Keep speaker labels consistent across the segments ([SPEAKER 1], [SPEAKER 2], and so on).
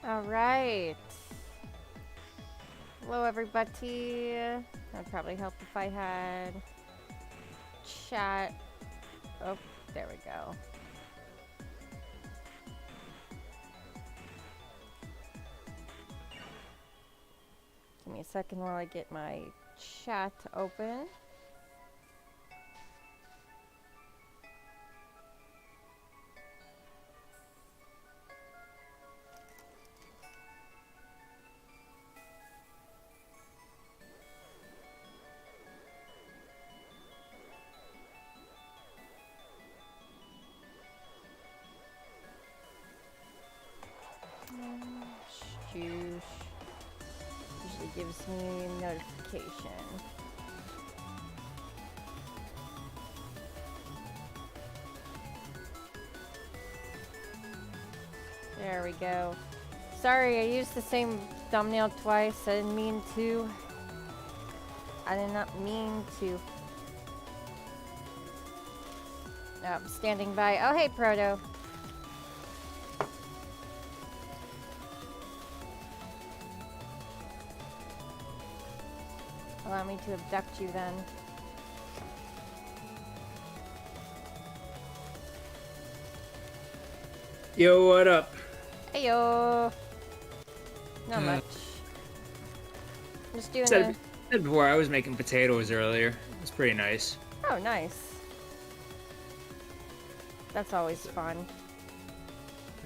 [SPEAKER 1] All right. Hello, everybody. That'd probably help if I had chat. Oh, there we go. Give me a second while I get my chat open. Usually gives me notification. There we go. Sorry, I used the same thumbnail twice. I didn't mean to. I did not mean to. Oh, I'm standing by. Oh, hey, Proto. Allow me to abduct you then.
[SPEAKER 2] Yo, what up?
[SPEAKER 1] Heyo. Not much. Just doing
[SPEAKER 2] Said before, I was making potatoes earlier. It was pretty nice.
[SPEAKER 1] Oh, nice. That's always fun.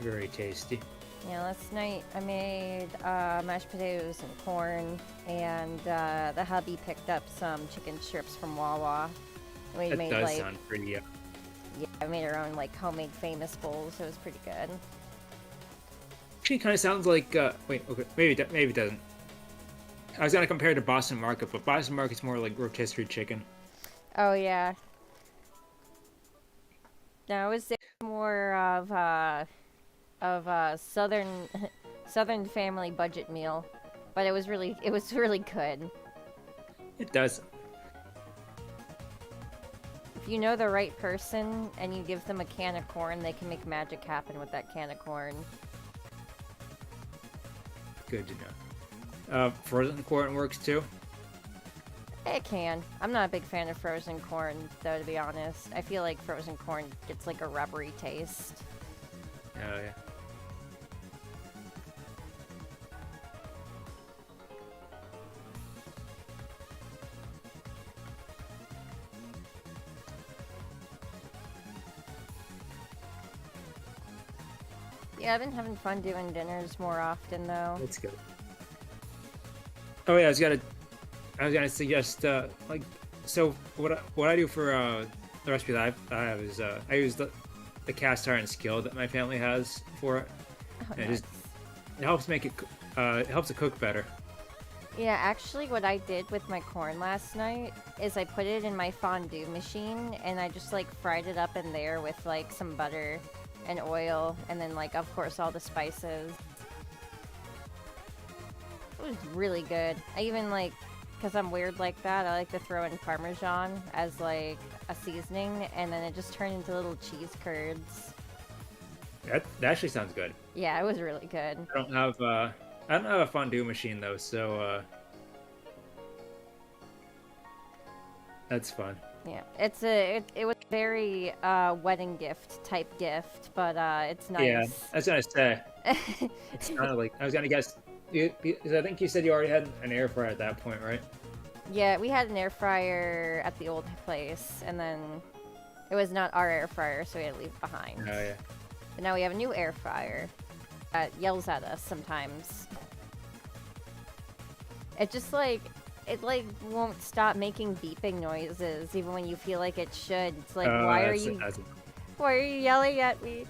[SPEAKER 2] Very tasty.
[SPEAKER 1] Yeah, last night I made mashed potatoes and corn, and the hubby picked up some chicken strips from Wawa. We
[SPEAKER 2] That
[SPEAKER 1] made
[SPEAKER 2] does
[SPEAKER 1] like
[SPEAKER 2] sound pretty.
[SPEAKER 1] yeah, I made our own like homemade famous bowls. It was pretty good.
[SPEAKER 2] Actually, kind of sounds like. Wait, okay, maybe it doesn't. I was gonna compare it to Boston Market, but Boston Market's more like rotisserie chicken.
[SPEAKER 1] Oh yeah. No, it was more of southern southern family budget meal, but it was really good.
[SPEAKER 2] It does.
[SPEAKER 1] If you know the right person and you give them a can of corn, they can make magic happen with that can of corn.
[SPEAKER 2] Good to know. Frozen corn works too.
[SPEAKER 1] It can. I'm not a big fan of frozen corn, though, to be honest. I feel like frozen corn gets like a rubbery taste.
[SPEAKER 2] Oh yeah.
[SPEAKER 1] Yeah, I've been having fun doing dinners more often, though.
[SPEAKER 2] That's good. Oh yeah, I was gonna suggest like, so what I do for the recipe that I have is I use the cast iron skillet that my family has for it.
[SPEAKER 1] Oh,
[SPEAKER 2] And
[SPEAKER 1] nice.
[SPEAKER 2] it helps make it helps it cook better.
[SPEAKER 1] Yeah, actually, what I did with my corn last night is I put it in my fondue machine, and I just like fried it up in there with like some butter and oil, and then like of course all the spices. It was really good. I even like, because I'm weird like that, I like to throw in Parmesan as like a seasoning, and then it just turned into little cheese curds.
[SPEAKER 2] That actually sounds good.
[SPEAKER 1] Yeah, it was really good.
[SPEAKER 2] I don't have a fondue machine though, so that's fun.
[SPEAKER 1] Yeah, it was very wedding gift type gift, but it's nice.
[SPEAKER 2] Yeah, I was gonna say. It's kind of like I was gonna guess. Because I think you said you already had an air fryer at that point, right?
[SPEAKER 1] Yeah, we had an air fryer at the old place, and then it was not our air fryer, so we had to leave it behind.
[SPEAKER 2] Oh yeah.
[SPEAKER 1] But now we have a new air fryer that yells at us sometimes. It just like, it like won't stop making beeping noises even when you feel like it should. It's like, why are you yelling at me?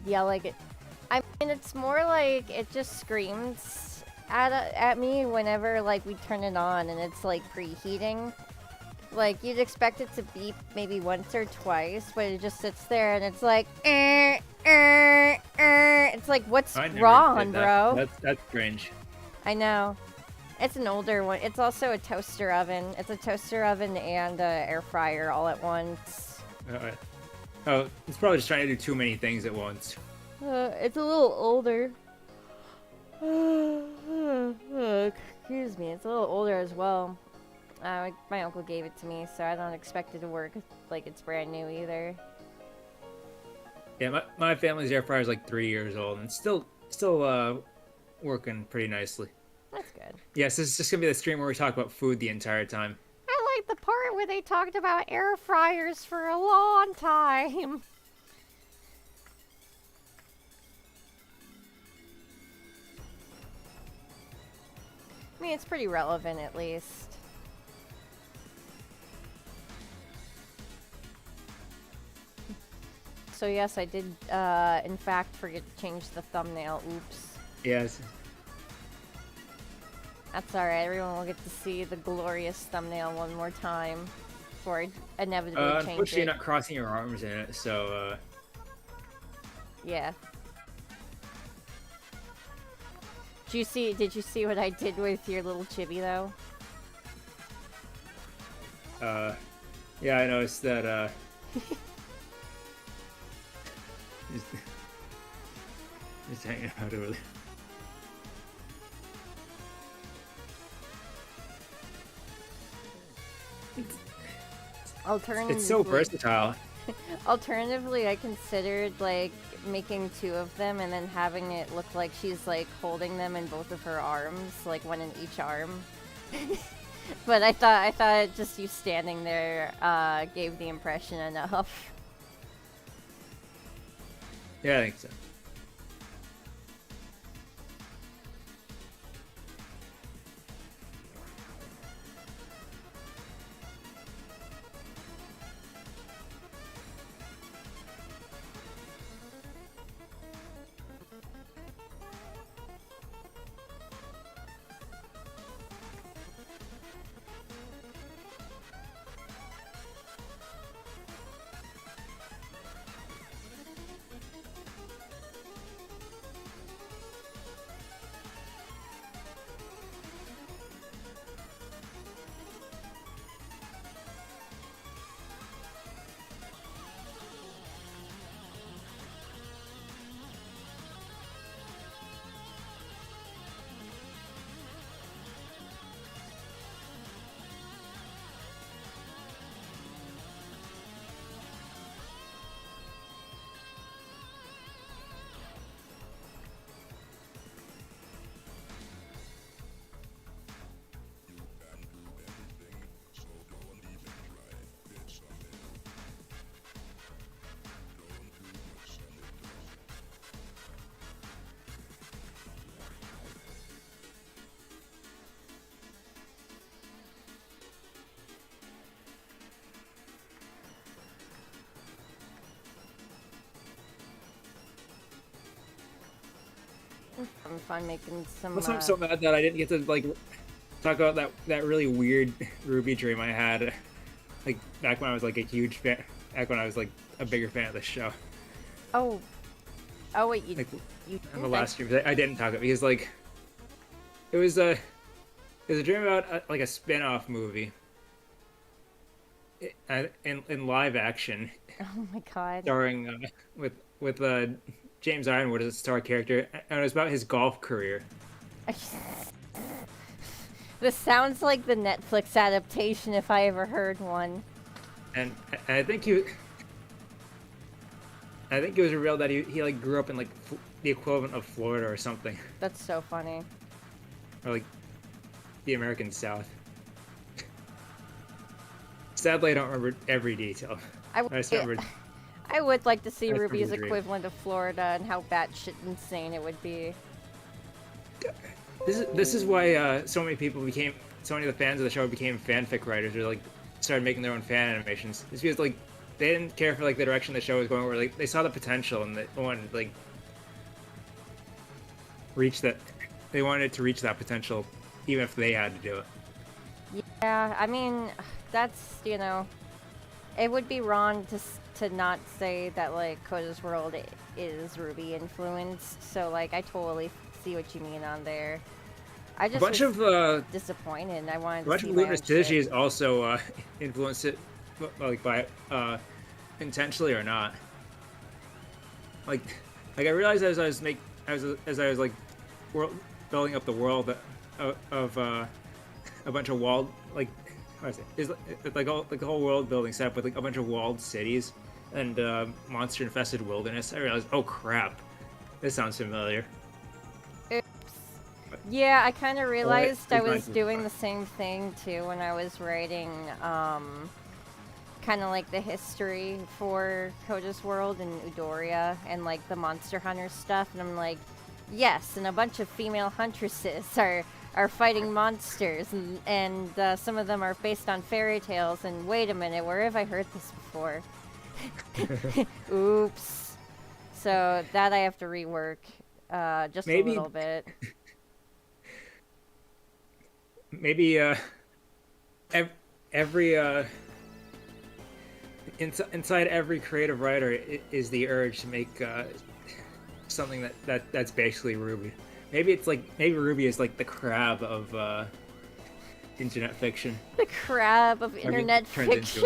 [SPEAKER 1] Yeah, like it. I mean, it's more like it just screams at me whenever like we turn it on and it's like preheating. Like you'd expect it to beep maybe once or twice, but it just sits there and it's like, It's like, what's
[SPEAKER 2] I never
[SPEAKER 1] wrong,
[SPEAKER 2] did that.
[SPEAKER 1] bro?
[SPEAKER 2] That's strange.
[SPEAKER 1] I know. It's an older one. It's also a toaster oven. It's a toaster oven and a air fryer all at once.
[SPEAKER 2] Oh, it's probably just trying to do too many things at once.
[SPEAKER 1] It's a little older. Excuse me. It's a little older as well. My uncle gave it to me, so I don't expect it to work like it's brand new either.
[SPEAKER 2] Yeah, my family's air fryer is like 3 years old and still working pretty nicely.
[SPEAKER 1] That's good.
[SPEAKER 2] Yes, this is just gonna be the stream where we talk about food the entire time.
[SPEAKER 1] I like the part where they talked about air fryers for a long time. I mean, it's pretty relevant at least. So yes, I did, in fact, forget to change the thumbnail. Oops.
[SPEAKER 2] Yes.
[SPEAKER 1] That's alright, everyone will get to see the glorious thumbnail one more time before I inevitably change
[SPEAKER 2] Unfortunately,
[SPEAKER 1] it.
[SPEAKER 2] you're not crossing your arms in it, so,
[SPEAKER 1] Yeah. Did you see what I did with your little chibi, though?
[SPEAKER 2] yeah, I noticed that, just hanging out over there.
[SPEAKER 1] Alternatively,
[SPEAKER 2] It's so versatile.
[SPEAKER 1] Alternatively, I considered like making two of them and then having it look like she's like holding them in both of her arms, like one in each arm. But I thought just you standing there gave the impression enough.
[SPEAKER 2] Yeah, I think so.
[SPEAKER 1] I'm fine making some.
[SPEAKER 2] Also, I'm so mad that I didn't get to like talk about that really weird Ruby dream I had, like back when I was like a huge fan, back when I was like a bigger fan of the show.
[SPEAKER 1] Oh wait, you
[SPEAKER 2] Like
[SPEAKER 1] you
[SPEAKER 2] in the last stream, I didn't talk about it because like it was a dream about like a spin-off movie in live action,
[SPEAKER 1] Oh my god.
[SPEAKER 2] starring with James Ironwood as a star character, and it was about his golf career.
[SPEAKER 1] This sounds like the Netflix adaptation if I ever heard one.
[SPEAKER 2] And I think it was revealed that he like grew up in like the equivalent of Florida or something,
[SPEAKER 1] That's so funny.
[SPEAKER 2] or like the American South. Sadly, I don't remember every detail.
[SPEAKER 1] I
[SPEAKER 2] I just remember.
[SPEAKER 1] would like to see
[SPEAKER 2] That's
[SPEAKER 1] Ruby's
[SPEAKER 2] pretty great.
[SPEAKER 1] equivalent of Florida and how batshit insane it would be.
[SPEAKER 2] This is why so many of the fans of the show became fanfic writers, or like started making their own fan animations. It's because like they didn't care for like the direction the show was going, where like they saw the potential and they wanted like reach that. They wanted to reach that potential, even if they had to do it.
[SPEAKER 1] Yeah, I mean, that's, it would be wrong to not say that, like, Coda's World is Ruby influenced, so, like, I totally see what you mean on there. I just was disappointed. I wanted to see
[SPEAKER 2] of
[SPEAKER 1] my
[SPEAKER 2] Luna's
[SPEAKER 1] own shit.
[SPEAKER 2] Syzygy is also influenced it, like, by intentionally or not. Like I realized as I was like building up the world of a bunch of walled, like, how do I say, is like the whole world building set up with like a bunch of walled cities and monster infested wilderness. I realized, oh crap, this sounds familiar.
[SPEAKER 1] Oops. Yeah, I kind of realized I was doing the same thing too when I was writing kind of like the history for Coda's World and Eudoria and like the Monster Hunter stuff, and I'm like, yes, and a bunch of female huntresses are fighting monsters, and some of them are based on fairy tales, and wait a minute, where have I heard this before? Oops. So that I have to rework just a little bit.
[SPEAKER 2] Maybe every inside every creative writer is the urge to make something that's basically Ruby. Maybe Ruby is like the crab of internet fiction.
[SPEAKER 1] The crab of internet fiction.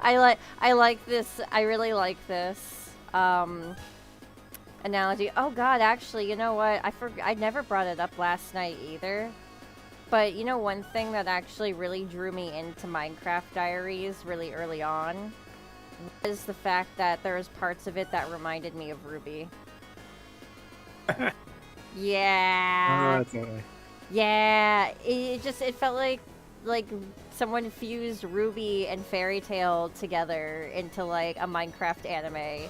[SPEAKER 1] I like this. I really like this analogy. Oh God, actually, you know what? I never brought it up last night either. But you know, one thing that actually really drew me into Minecraft Diaries really early on was the fact that there was parts of it that reminded me of Ruby. Yeah. Yeah. It felt like someone fused Ruby and Fairy Tail together into like a Minecraft anime.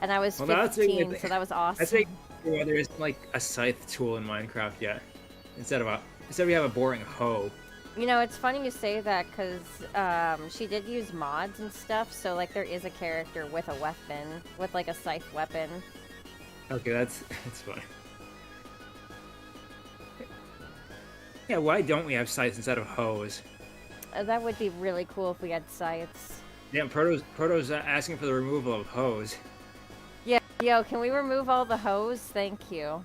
[SPEAKER 1] And I was 15, so that was awesome.
[SPEAKER 2] I think there isn't like a scythe tool in Minecraft yet. Instead we have a boring hoe.
[SPEAKER 1] You know, it's funny you say that because she did use mods and stuff, so like there is a character with a weapon, with like a scythe weapon.
[SPEAKER 2] Okay, that's fine. Yeah, why don't we have scythes instead of hoes?
[SPEAKER 1] That would be really cool if we had scythes.
[SPEAKER 2] Yeah, Proto's asking for the removal of hoes.
[SPEAKER 1] Yeah, yo, can we remove all the hoes? Thank you.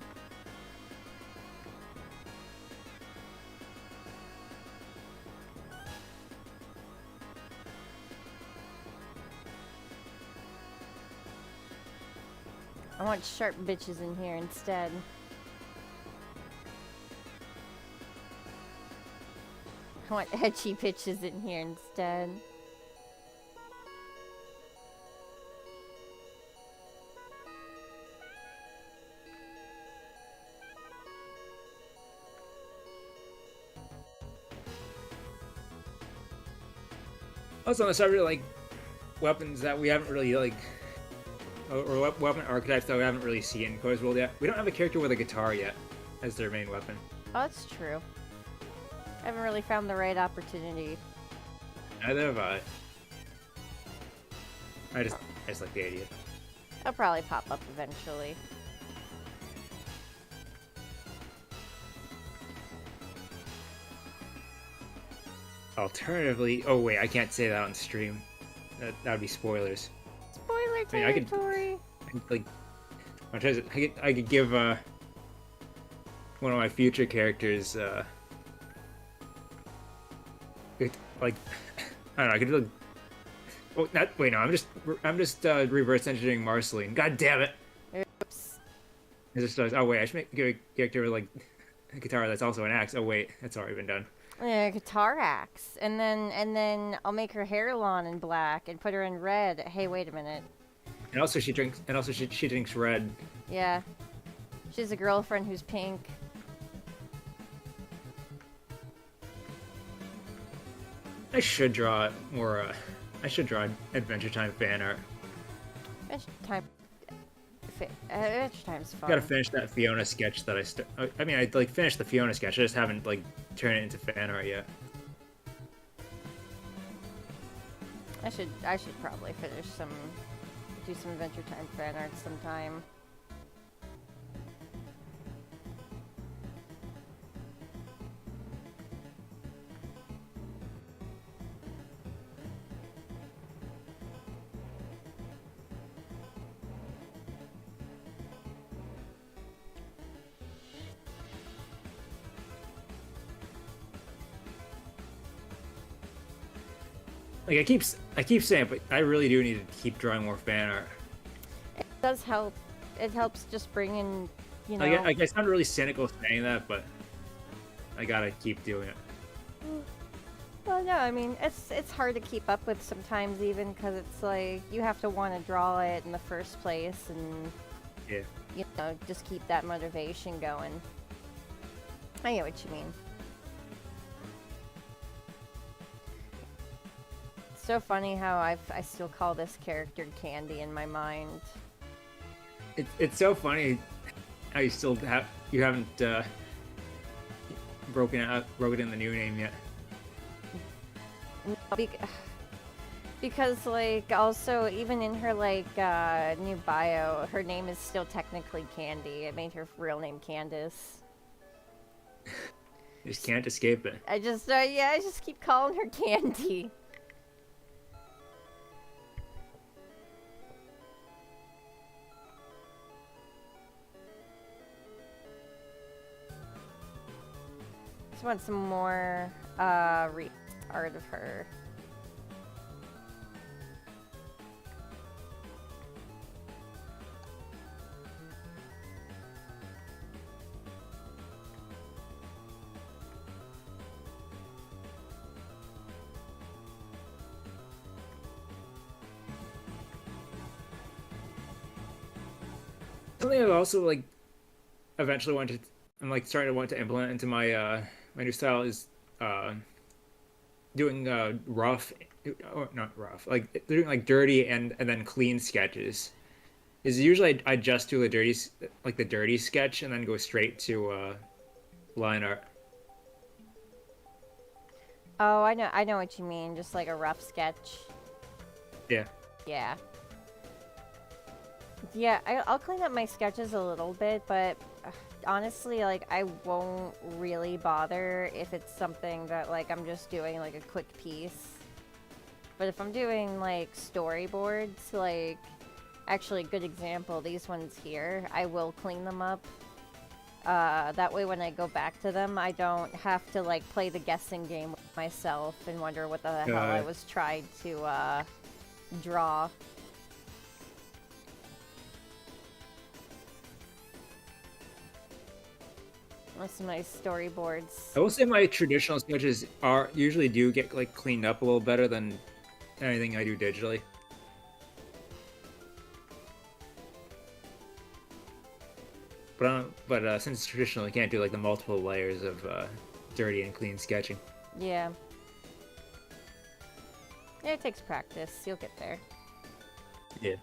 [SPEAKER 1] I want sharp bitches in here instead. I want edgy bitches in here instead.
[SPEAKER 2] Also, I really like weapons that we haven't really like, or weapon archetypes that we haven't really seen in Coda's World yet. We don't have a character with a guitar yet as their main weapon.
[SPEAKER 1] Oh, that's true. I haven't really found the right opportunity.
[SPEAKER 2] Neither have I. I just like the idea.
[SPEAKER 1] It'll probably pop up eventually.
[SPEAKER 2] Alternatively, oh wait, I can't say that on stream. That would be spoilers.
[SPEAKER 1] Spoiler territory.
[SPEAKER 2] I could give one of my future characters like, I don't know. I could do. Oh, wait, no. I'm just reverse engineering Marceline. God damn it.
[SPEAKER 1] Oops.
[SPEAKER 2] Oh wait, I should give a character with like a guitar that's also an axe. Oh wait, that's already been done.
[SPEAKER 1] Yeah, guitar axe, and then I'll make her hair long and black and put her in red. Hey, wait a minute.
[SPEAKER 2] And also she drinks red.
[SPEAKER 1] Yeah, she's a girlfriend who's pink.
[SPEAKER 2] I should draw more. I should draw Adventure Time fan art.
[SPEAKER 1] Adventure Time's fun.
[SPEAKER 2] Gotta finish that Fiona sketch that I like finished the Fiona sketch. I just haven't like turned it into fan art yet.
[SPEAKER 1] I should probably do some Adventure Time fan art sometime.
[SPEAKER 2] Like I keep saying, but I really do need to keep drawing more fan art.
[SPEAKER 1] It does help. It helps just bring in, you know.
[SPEAKER 2] I guess I'm really cynical saying that, but I gotta keep doing it.
[SPEAKER 1] Well, no, I mean it's hard to keep up with sometimes, even because it's like you have to want to draw it in the first place, and
[SPEAKER 2] Yeah.
[SPEAKER 1] you know, just keep that motivation going. I get what you mean. It's so funny how I still call this character Candy in my mind.
[SPEAKER 2] It's so funny how you haven't broken in the new name yet.
[SPEAKER 1] No, because like also even in her like new bio, her name is still technically Candy. It made her real name Candace.
[SPEAKER 2] You just can't escape it.
[SPEAKER 1] I just keep calling her Candy. Just want some more art of her.
[SPEAKER 2] Something I've also like eventually wanted to, I'm like starting to want to implement into my my new style is doing rough, or not rough, like doing like dirty and then clean sketches. Is usually I just do the dirty sketch and then go straight to line art.
[SPEAKER 1] Oh, I know what you mean. Just like a rough sketch.
[SPEAKER 2] Yeah.
[SPEAKER 1] Yeah. Yeah, I'll clean up my sketches a little bit, but honestly, like, I won't really bother if it's something that, like, I'm just doing, like, a quick piece. But if I'm doing, like, storyboards, like, actually, a good example, these ones here, I will clean them up. That way when I go back to them, I don't have to, like, play the guessing game with myself and wonder what the hell I was trying to, draw. That's some nice storyboards.
[SPEAKER 2] I will say my traditional sketches are usually do get like cleaned up a little better than anything I do digitally. But since it's traditional, I can't do like the multiple layers of dirty and clean sketching.
[SPEAKER 1] Yeah. Yeah, it takes practice. You'll get there.
[SPEAKER 2] Yeah.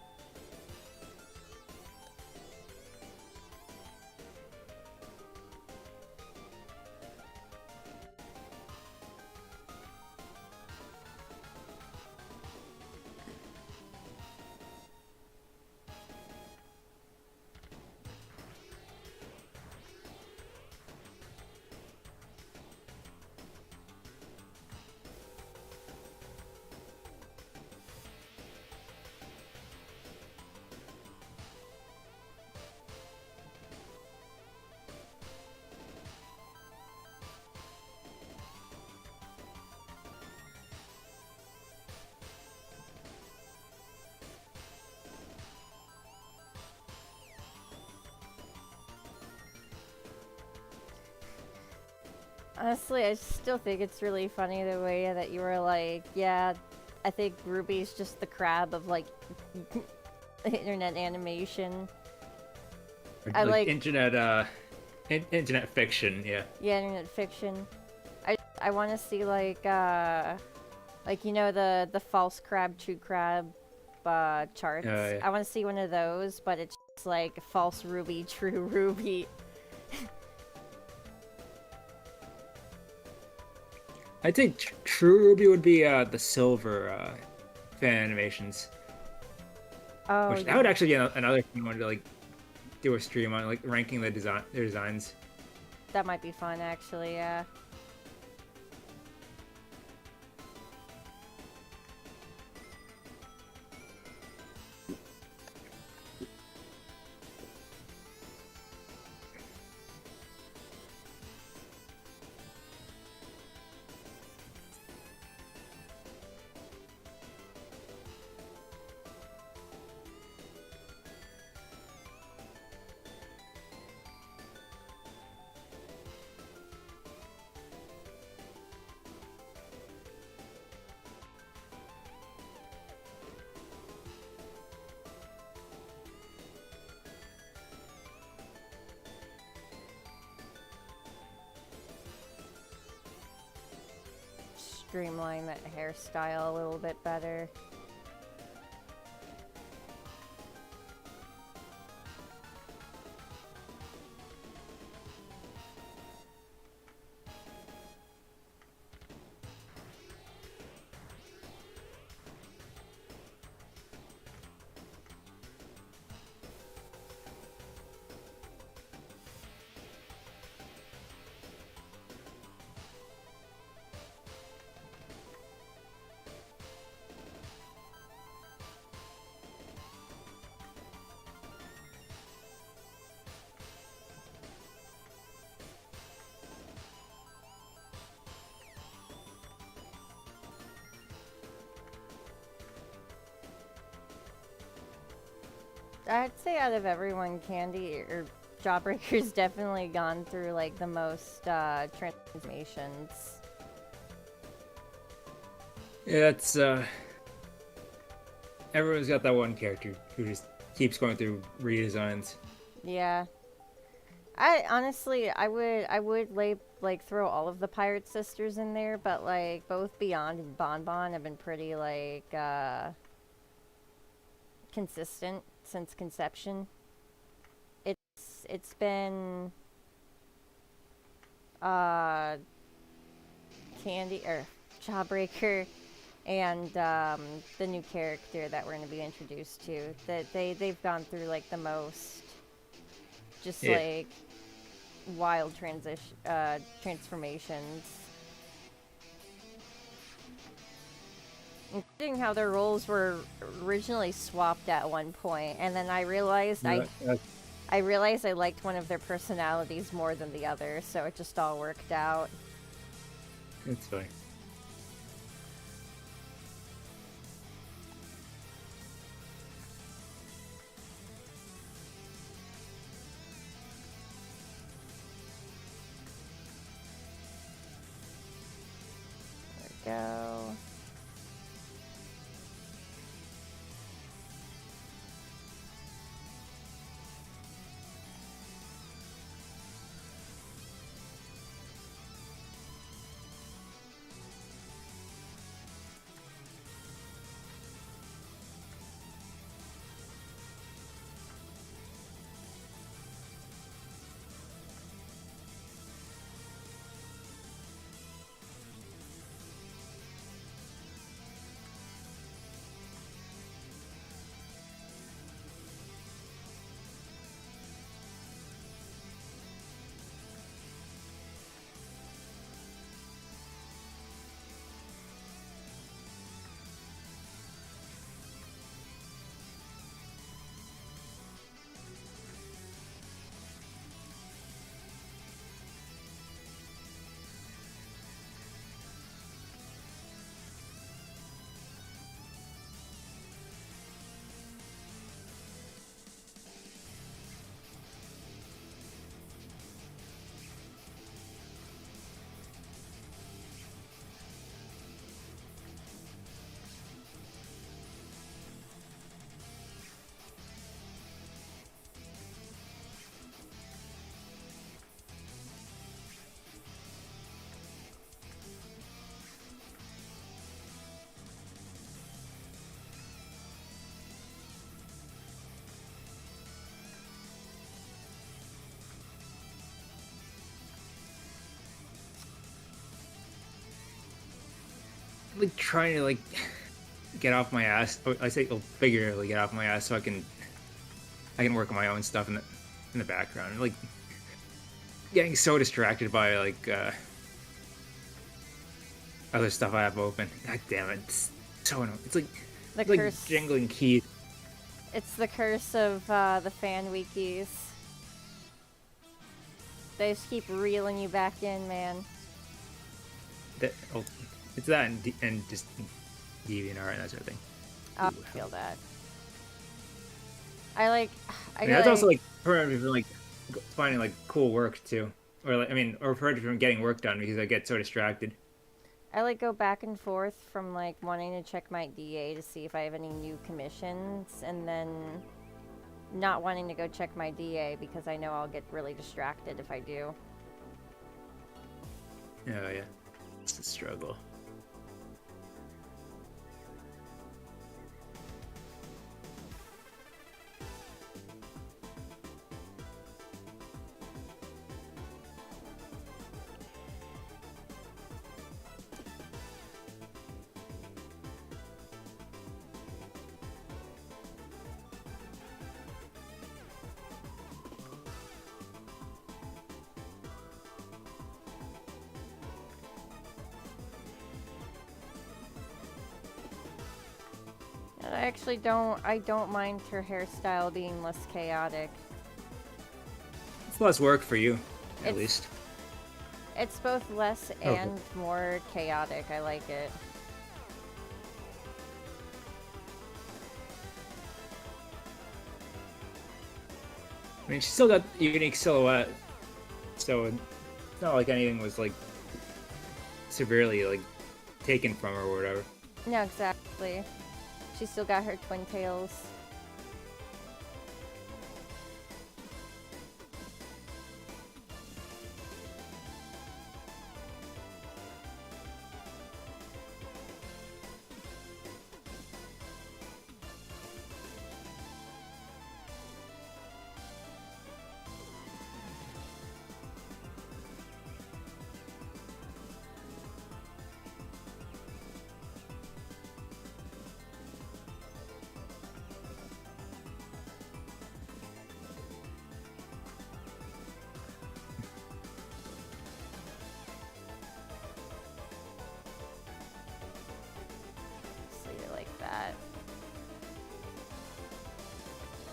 [SPEAKER 1] Honestly, I still think it's really funny the way that you were like, yeah, I think Ruby's just the crab of, like, internet animation. I like
[SPEAKER 2] internet internet fiction, yeah.
[SPEAKER 1] Yeah, internet fiction. I want to see like you know the false crab, true crab charts.
[SPEAKER 2] Yeah.
[SPEAKER 1] I want to see one of those, but it's just like false Ruby, true Ruby.
[SPEAKER 2] I think True Ruby would be the silver fan animations,
[SPEAKER 1] Oh,
[SPEAKER 2] which that
[SPEAKER 1] yeah.
[SPEAKER 2] would actually be another fun one to like do a stream on, like ranking their designs.
[SPEAKER 1] That might be fun, actually, yeah. Streamline that hairstyle a little bit better. I'd say out of everyone, Candy or Jawbreaker's definitely gone through like the most transformations.
[SPEAKER 2] Yeah, that's everyone's got that one character who just keeps going through redesigns.
[SPEAKER 1] Yeah. I honestly, I would like throw all of the Pirate Sisters in there, but like both Beyond and Bon Bon have been pretty like consistent since conception. It's been uh Candy or Jawbreaker and the new character that we're going to be introduced to, that they've gone through like the most just
[SPEAKER 2] Yeah.
[SPEAKER 1] like wild transformations, including how their roles were originally swapped at one point, and then I realized
[SPEAKER 2] Yeah,
[SPEAKER 1] I realized I liked one of their personalities more than the other, so it just all worked out.
[SPEAKER 2] it's funny.
[SPEAKER 1] There we go.
[SPEAKER 2] Like trying to like get off my ass. I say figuratively get off my ass so I can work on my own stuff in the background. Like getting so distracted by like other stuff I have open. God damn it! It's so annoying. It's like
[SPEAKER 1] The
[SPEAKER 2] it's like
[SPEAKER 1] curse.
[SPEAKER 2] jingling keys.
[SPEAKER 1] It's the curse of the fan wikis. They just keep reeling you back in, man.
[SPEAKER 2] It's that and just DeviantArt and that sort of thing.
[SPEAKER 1] I feel that. I like.
[SPEAKER 2] I mean, that's also like preventing me from like finding like cool work too, or like or preventing me from getting work done because I get so distracted.
[SPEAKER 1] I like go back and forth from like wanting to check my DA to see if I have any new commissions, and then not wanting to go check my DA because I know I'll get really distracted if I do.
[SPEAKER 2] Oh yeah, it's a struggle.
[SPEAKER 1] And I actually don't mind her hairstyle being less chaotic.
[SPEAKER 2] It's less work for you, at
[SPEAKER 1] It's-
[SPEAKER 2] least.
[SPEAKER 1] It's both less
[SPEAKER 2] Okay.
[SPEAKER 1] and more chaotic. I like it.
[SPEAKER 2] I mean, she still got a unique silhouette, so it's not like anything was like severely like taken from her or whatever.
[SPEAKER 1] No, exactly. She still got her twin tails. So you're like that.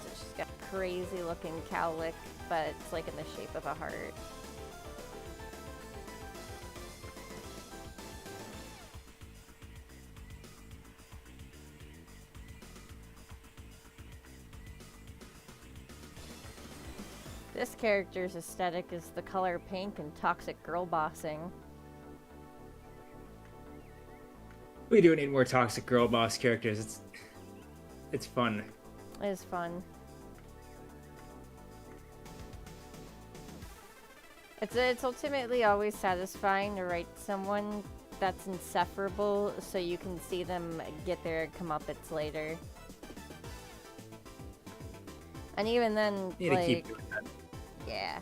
[SPEAKER 1] So she's got a crazy looking cowlick, but it's like in the shape of a heart. This character's aesthetic is the color pink and toxic girl bossing.
[SPEAKER 2] We do need more toxic girl boss characters. It's fun.
[SPEAKER 1] It is fun. It's ultimately always satisfying to write someone that's insufferable so you can see them get their comeuppance later. And even then,
[SPEAKER 2] You need to keep
[SPEAKER 1] like,
[SPEAKER 2] doing that.
[SPEAKER 1] yeah.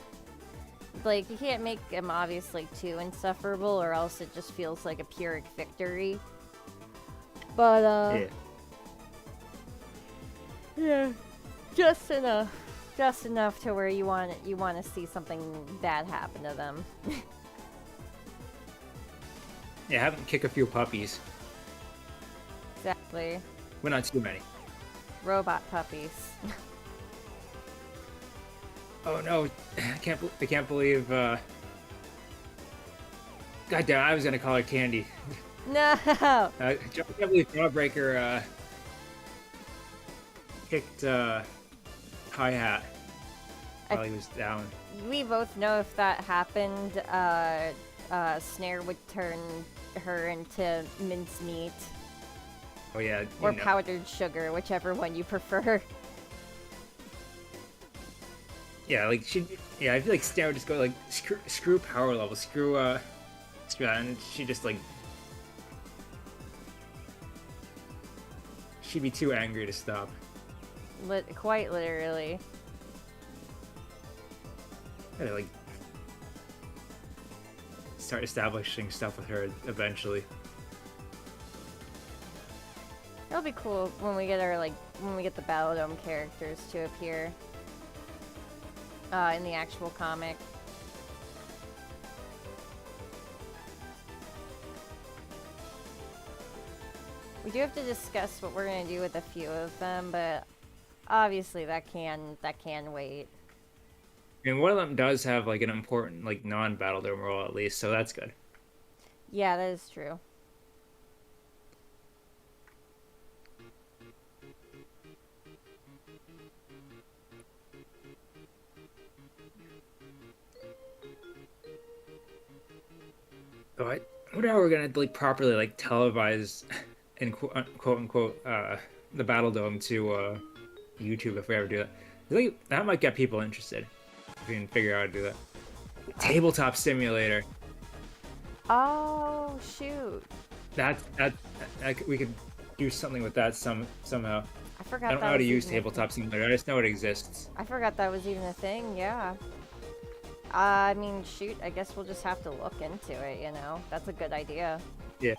[SPEAKER 1] Like, you can't make them obviously too insufferable or else it just feels like a Pyrrhic victory. But,
[SPEAKER 2] Yeah.
[SPEAKER 1] yeah, just enough. Just enough to where you want to see something bad happen to them.
[SPEAKER 2] Yeah, have them kick a few puppies,
[SPEAKER 1] Exactly.
[SPEAKER 2] but not too many.
[SPEAKER 1] Robot puppies.
[SPEAKER 2] Oh no, I can't believe. God damn, I was gonna call her Candy.
[SPEAKER 1] No!
[SPEAKER 2] I can't believe Jawbreaker kicked Hi-Hat while he was down.
[SPEAKER 1] We both know if that happened, Snare would turn her into mincemeat
[SPEAKER 2] Oh yeah,
[SPEAKER 1] or
[SPEAKER 2] you know.
[SPEAKER 1] powdered sugar, whichever one you prefer.
[SPEAKER 2] Yeah, like yeah, I feel like Snare would just go like screw power level, screw that, and she just like she'd be too angry to stop.
[SPEAKER 1] Quite literally.
[SPEAKER 2] Gotta like start establishing stuff with her eventually.
[SPEAKER 1] It'll be cool when we get our when we get the Battle Dome characters to appear in the actual comic. We do have to discuss what we're gonna do with a few of them, but obviously that can wait.
[SPEAKER 2] And one of them does have like an important like non-battle dome role at least, so that's good.
[SPEAKER 1] Yeah, that is true.
[SPEAKER 2] Oh, I wonder how we're gonna like properly like televise and quote unquote the battle dome to YouTube if we ever do that. I think that might get people interested if we can figure out how to do that. Tabletop simulator.
[SPEAKER 1] Oh shoot!
[SPEAKER 2] That we could do something with that somehow.
[SPEAKER 1] I forgot.
[SPEAKER 2] I don't know how to use tabletop simulator. I just know it exists.
[SPEAKER 1] I forgot that was even a thing. Yeah. I mean, shoot. I guess we'll just have to look into it. You know, that's a good idea.
[SPEAKER 2] Yeah.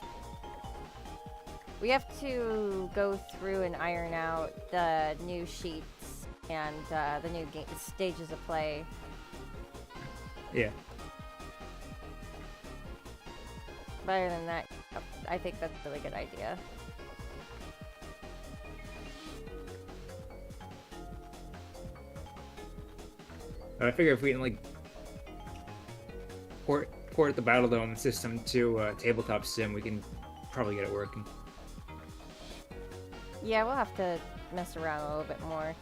[SPEAKER 1] We have to go through and iron out the new sheets and the new stages of play.
[SPEAKER 2] Yeah.
[SPEAKER 1] But other than that, I think that's a really good idea.
[SPEAKER 2] I figure if we can like port the Battle Dome system to tabletop sim, we can probably get it working.
[SPEAKER 1] Yeah, we'll have to mess around a little bit more.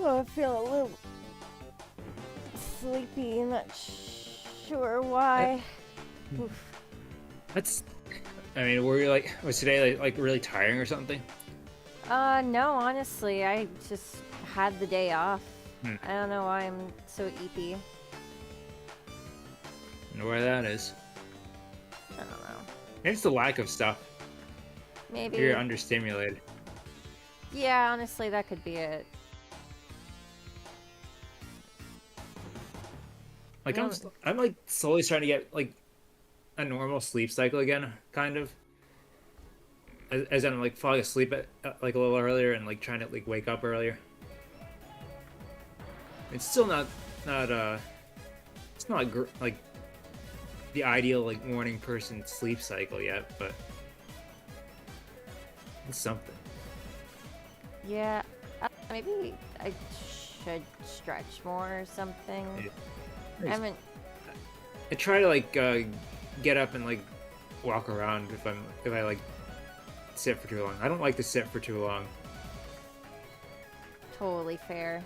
[SPEAKER 1] Oh, I feel a little sleepy. Not sure why. Oof.
[SPEAKER 2] That's. I mean, were you like was today like really tiring or something?
[SPEAKER 1] No, honestly, I just had the day off. I don't know why I'm so eepy.
[SPEAKER 2] I know where that is.
[SPEAKER 1] I don't know.
[SPEAKER 2] Maybe it's the lack of stuff.
[SPEAKER 1] Maybe.
[SPEAKER 2] You're understimulated.
[SPEAKER 1] Yeah, honestly, that could be it.
[SPEAKER 2] Like I'm like slowly starting to get like a normal sleep cycle again, kind of. As I'm like falling asleep at like a little earlier and like trying to like wake up earlier. It's still not it's not like the ideal like morning person sleep cycle yet, but it's something.
[SPEAKER 1] Yeah, maybe I should stretch more or something. I
[SPEAKER 2] Yeah.
[SPEAKER 1] haven't.
[SPEAKER 2] I try to like get up and like walk around if I like sit for too long. I don't like to sit for too long.
[SPEAKER 1] Totally fair.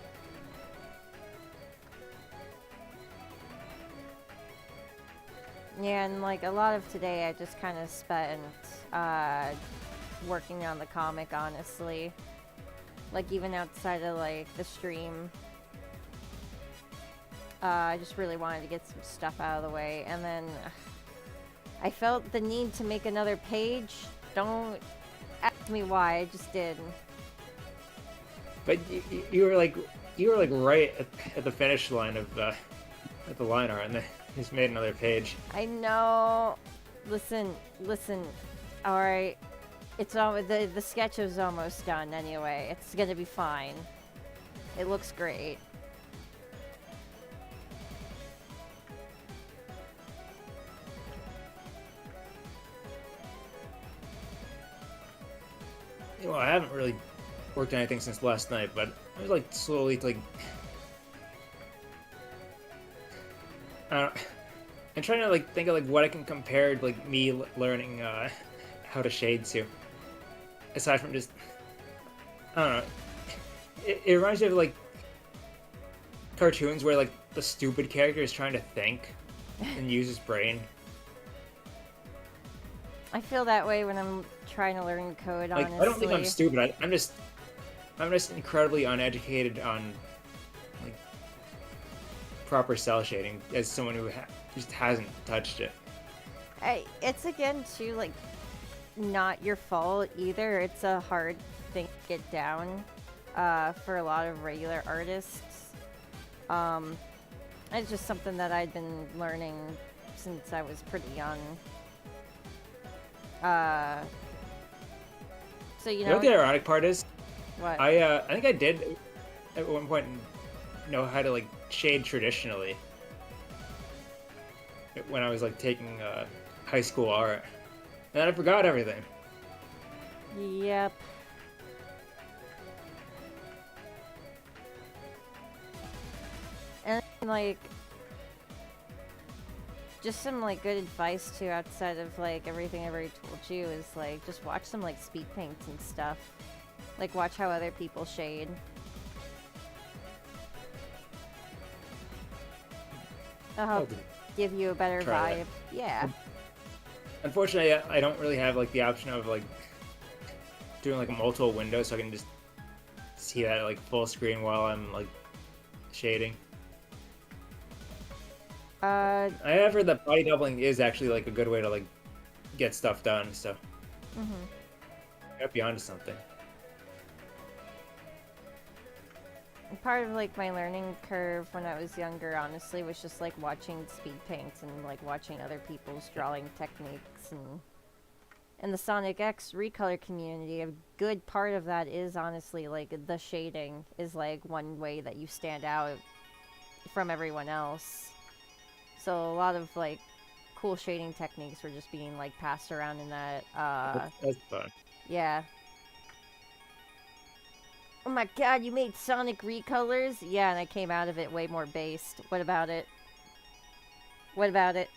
[SPEAKER 1] Yeah, and like a lot of today, I just kind of spent working on the comic, honestly. Like even outside of like the stream, I just really wanted to get some stuff out of the way, and then I felt the need to make another page. Don't ask me why, I just did.
[SPEAKER 2] But you were like right at the finish line of at the line art, and then just made another page.
[SPEAKER 1] I know. Listen. All right, it's all the sketch is almost done anyway. It's gonna be fine. It looks great.
[SPEAKER 2] Well, I haven't really worked on anything since last night, but I was like slowly like I'm trying to like think of like what I can compare like me learning how to shade to, aside from just I don't know. It reminds me of like cartoons where like the stupid character is trying to think and use his brain.
[SPEAKER 1] I feel that way when I'm trying to learn code.
[SPEAKER 2] Like
[SPEAKER 1] Honestly,
[SPEAKER 2] I don't think I'm stupid. I'm just incredibly uneducated on like proper cell shading as someone who just hasn't touched it.
[SPEAKER 1] It's again too like not your fault either. It's a hard thing to get down for a lot of regular artists. It's just something that I'd been learning since I was pretty young. So you
[SPEAKER 2] You know
[SPEAKER 1] know
[SPEAKER 2] what the ironic part is?
[SPEAKER 1] what?
[SPEAKER 2] I think I did at one point know how to like shade traditionally when I was like taking high school art, and then I forgot everything.
[SPEAKER 1] Yep. And like just some like good advice too outside of like everything I've already told you is like just watch some like speed paints and stuff. Like watch how other people shade. That'll help give you a better
[SPEAKER 2] Try
[SPEAKER 1] vibe.
[SPEAKER 2] that.
[SPEAKER 1] Yeah.
[SPEAKER 2] Unfortunately, I don't really have like the option of like doing like multiple windows, so I can just see that like full screen while I'm like shading. I have heard that body doubling is actually like a good way to like get stuff done, so might be onto something.
[SPEAKER 1] Part of like my learning curve when I was younger honestly was just like watching speed paints and like watching other people's drawing techniques, and in the Sonic X recolor community a good part of that is honestly like the shading is like one way that you stand out from everyone else. So a lot of like cool shading techniques were just being like passed around in that
[SPEAKER 2] That's fun.
[SPEAKER 1] yeah. Oh my god, you made Sonic recolors? Yeah, and I came out of it way more based. What about it? What about it?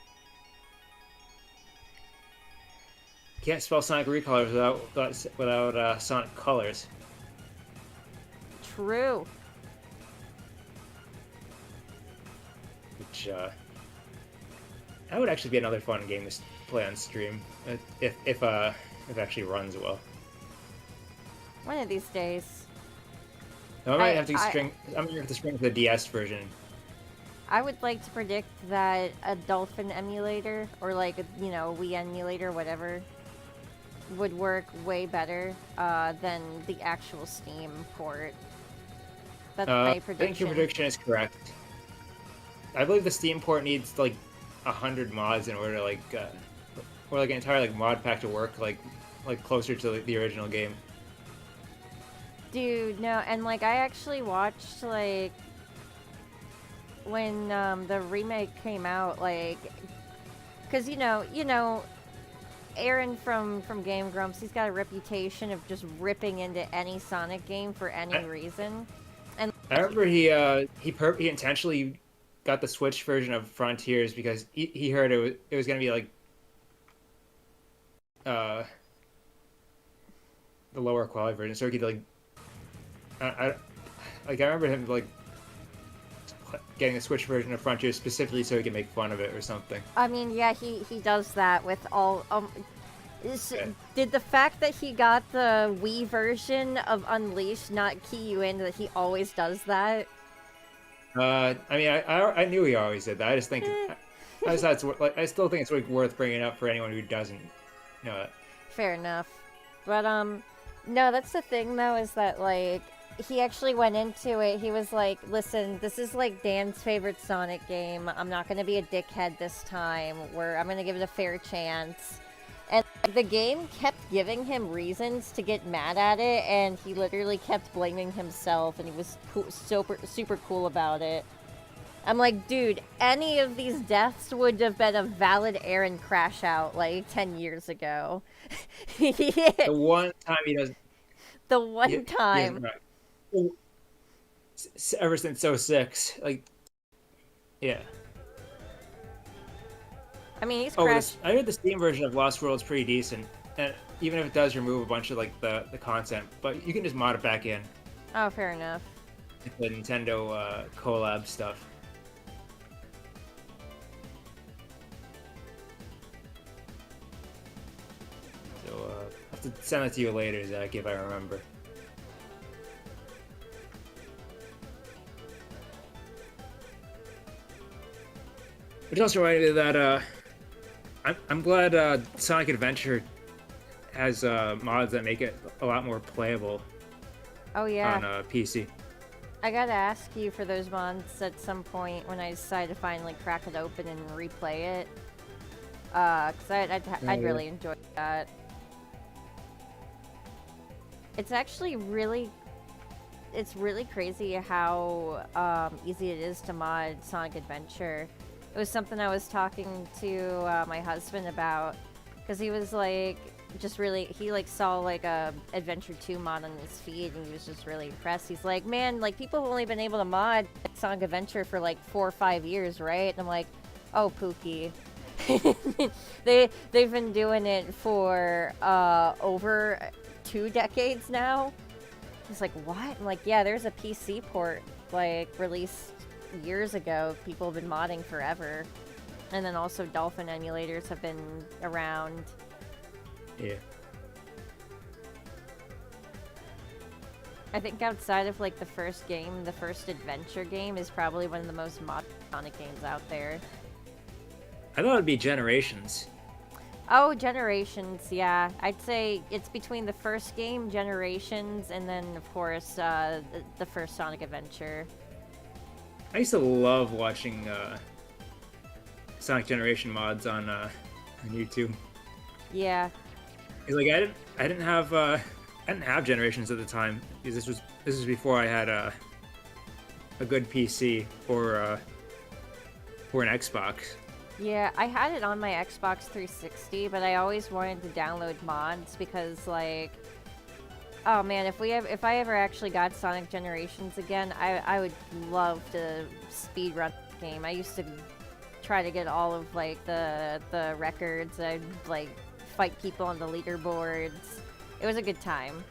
[SPEAKER 2] Can't spell Sonic Recolors without Sonic Colors.
[SPEAKER 1] True.
[SPEAKER 2] Which that would actually be another fun game to play on stream if it actually runs well.
[SPEAKER 1] One of these days.
[SPEAKER 2] I might have to string. I'm gonna have to string the DS version.
[SPEAKER 1] I would like to predict that a Dolphin emulator, or like a, you know, Wii emulator, whatever, would work way better than the actual Steam port. That's my
[SPEAKER 2] I
[SPEAKER 1] prediction.
[SPEAKER 2] think your prediction is correct. I believe the Steam port needs like 100 mods in order to like, or like an entire like mod pack to work like closer to the original game.
[SPEAKER 1] Dude, no, and like I actually watched like when the remake came out, like Because Aaron from Game Grumps, he's got a reputation of just ripping into any Sonic game for any reason. And
[SPEAKER 2] I remember he intentionally got the Switch version of Frontiers because he heard it was gonna be like uh the lower quality version, so he could like I remember him like getting the Switch version of Frontiers specifically so he could make fun of it or something.
[SPEAKER 1] I mean, yeah, he does that with all.
[SPEAKER 2] Yeah.
[SPEAKER 1] Did the fact that he got the Wii version of Unleashed not key you in that he always does that?
[SPEAKER 2] I mean, I knew he always did that. I just think I just thought I still think it's like worth bringing up for anyone who doesn't know that.
[SPEAKER 1] Fair enough. But no, that's the thing though, is that like he actually went into it. He was like, "Listen, this is like Dan's favorite Sonic game. I'm not gonna be a dickhead this time. I'm gonna give it a fair chance." And the game kept giving him reasons to get mad at it, and he literally kept blaming himself, and he was super cool about it. I'm like, dude, any of these deaths would have been a valid Aaron crash out like 10 years ago.
[SPEAKER 2] The one time he doesn't.
[SPEAKER 1] The one time.
[SPEAKER 2] Well, ever since '06, like, yeah.
[SPEAKER 1] I mean, he's
[SPEAKER 2] Oh,
[SPEAKER 1] crashed.
[SPEAKER 2] I heard the Steam version of Lost World is pretty decent, and even if it does remove a bunch of like the content, but you can just mod it back in.
[SPEAKER 1] Oh, fair enough.
[SPEAKER 2] The Nintendo collab stuff. So I'll have to send that to you later, Zach, if I remember. Which also reminded me that I'm glad Sonic Adventure has mods that make it a lot more playable
[SPEAKER 1] Oh, yeah.
[SPEAKER 2] on PC.
[SPEAKER 1] I gotta ask you for those mods at some point when I decide to finally crack it open and replay it. Because I'd really enjoy that. It's actually it's really crazy how easy it is to mod Sonic Adventure. It was something I was talking to my husband about, because he was like, he like saw like a Adventure 2 mod on his feed, and he was just really impressed. He's like, man, like people have only been able to mod Sonic Adventure for like 4 or 5 years, right? And I'm like, oh, Pookie. They've been doing it for over 2 decades now. He's like, what? I'm like, yeah, there's a PC port like released years ago. People have been modding forever. And then also Dolphin emulators have been around.
[SPEAKER 2] Yeah.
[SPEAKER 1] I think outside of like the first game, the first adventure game is probably one of the most modded Sonic games out there.
[SPEAKER 2] I thought it'd be Generations.
[SPEAKER 1] Oh, Generations, yeah. I'd say it's between the first game, Generations, and then of course the first Sonic Adventure.
[SPEAKER 2] I used to love watching Sonic Generation mods on YouTube.
[SPEAKER 1] Yeah.
[SPEAKER 2] Like I didn't have Generations at the time, because this was before I had a good PC or an Xbox.
[SPEAKER 1] Yeah, I had it on my Xbox 360, but I always wanted to download mods because, like, oh man, if I ever actually got Sonic Generations again, I would love to speedrun the game. I used to try to get all of like the records. I'd like fight people on the leaderboards. It was a good time.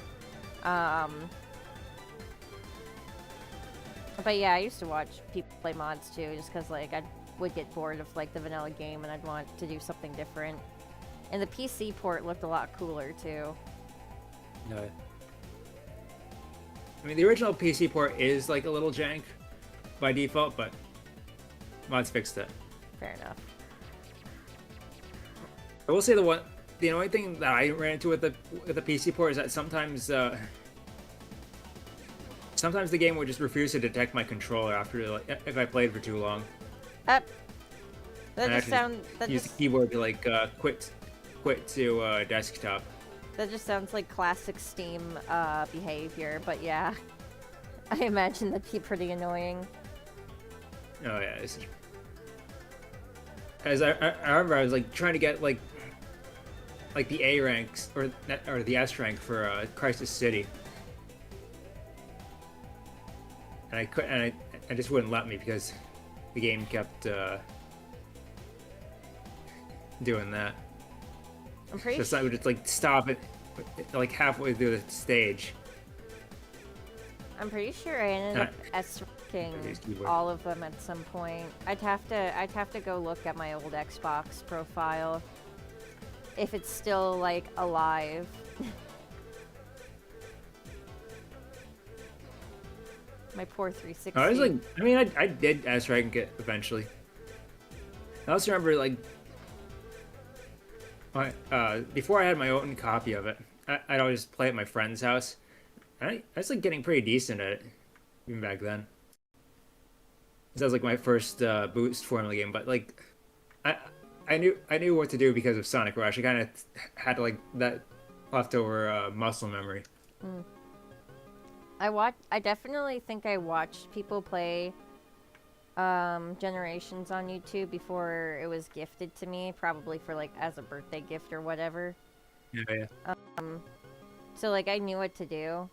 [SPEAKER 1] But yeah, I used to watch people play mods too, just because like I would get bored of like the vanilla game and I'd want to do something different. And the PC port looked a lot cooler too.
[SPEAKER 2] No. I mean, the original PC port is like a little jank by default, but mods fixed it.
[SPEAKER 1] Fair enough.
[SPEAKER 2] I will say the only thing that I ran into with the PC port is that sometimes the game would just refuse to detect my controller after like if I played for too long.
[SPEAKER 1] That
[SPEAKER 2] And
[SPEAKER 1] just sounds.
[SPEAKER 2] use the keyboard to like quit to desktop.
[SPEAKER 1] That just sounds like classic Steam behavior. But yeah, I imagine that'd be pretty annoying.
[SPEAKER 2] Oh yeah, this is... As I remember, I was like trying to get like the A ranks or the S rank for Crisis City, and I could and I just wouldn't let me because the game kept doing that.
[SPEAKER 1] I'm pretty
[SPEAKER 2] So I would just like stop it like halfway through the stage.
[SPEAKER 1] I'm pretty sure I ended up S-ranking all of them at some point. I'd have to go look at my old Xbox profile if it's still like alive. My poor 360.
[SPEAKER 2] I was like, I mean, I did S rank it eventually. I also remember like before I had my own copy of it, I'd always play at my friend's house. And I was like getting pretty decent at it, even back then. That was like my first boost formula game, but like I knew what to do because of Sonic Rush. I kind of had like that leftover muscle memory.
[SPEAKER 1] Mm. I definitely think I watched people play Generations on YouTube before it was gifted to me, probably for like as a birthday gift or whatever.
[SPEAKER 2] Yeah.
[SPEAKER 1] So like I knew what to do.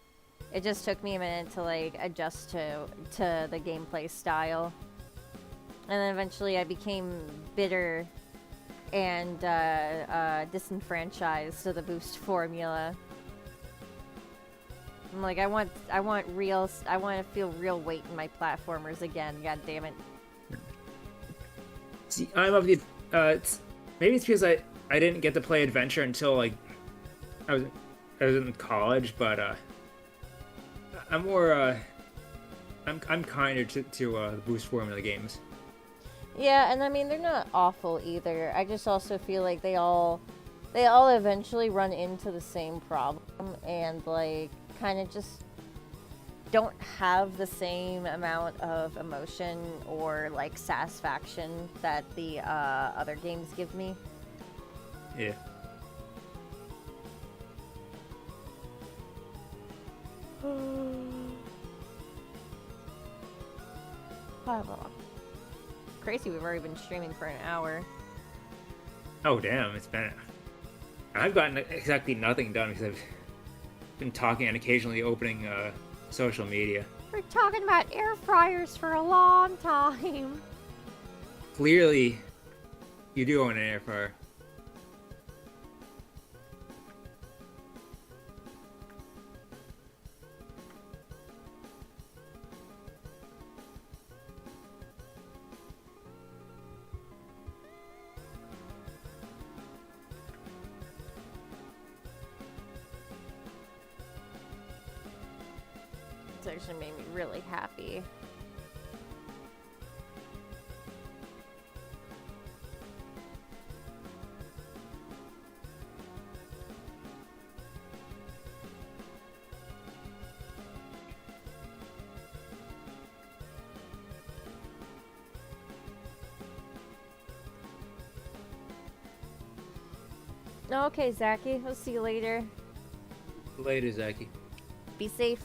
[SPEAKER 1] It just took me a minute to like adjust to the gameplay style. And then eventually I became bitter and disenfranchised to the boost formula. I'm like, I want to feel real weight in my platformers again. God damn it.
[SPEAKER 2] See, I love the. Maybe it's because I didn't get to play Adventure until like I was in college, but I'm more I'm kinder to the boost formula games.
[SPEAKER 1] Yeah, and I mean they're not awful either. I just also feel like they all eventually run into the same problem and like kind of just don't have the same amount of emotion or like satisfaction that the other games give me.
[SPEAKER 2] Yeah.
[SPEAKER 1] Crazy, we've already been streaming for an hour.
[SPEAKER 2] Oh damn, it's been. I've gotten exactly nothing done because I've been talking and occasionally opening social media.
[SPEAKER 1] We're talking about air fryers for a long time.
[SPEAKER 2] Clearly, you do own an air fryer.
[SPEAKER 1] It's actually made me really happy. Okay, Zachy, we'll see you later.
[SPEAKER 2] Later, Zachy.
[SPEAKER 1] Be safe.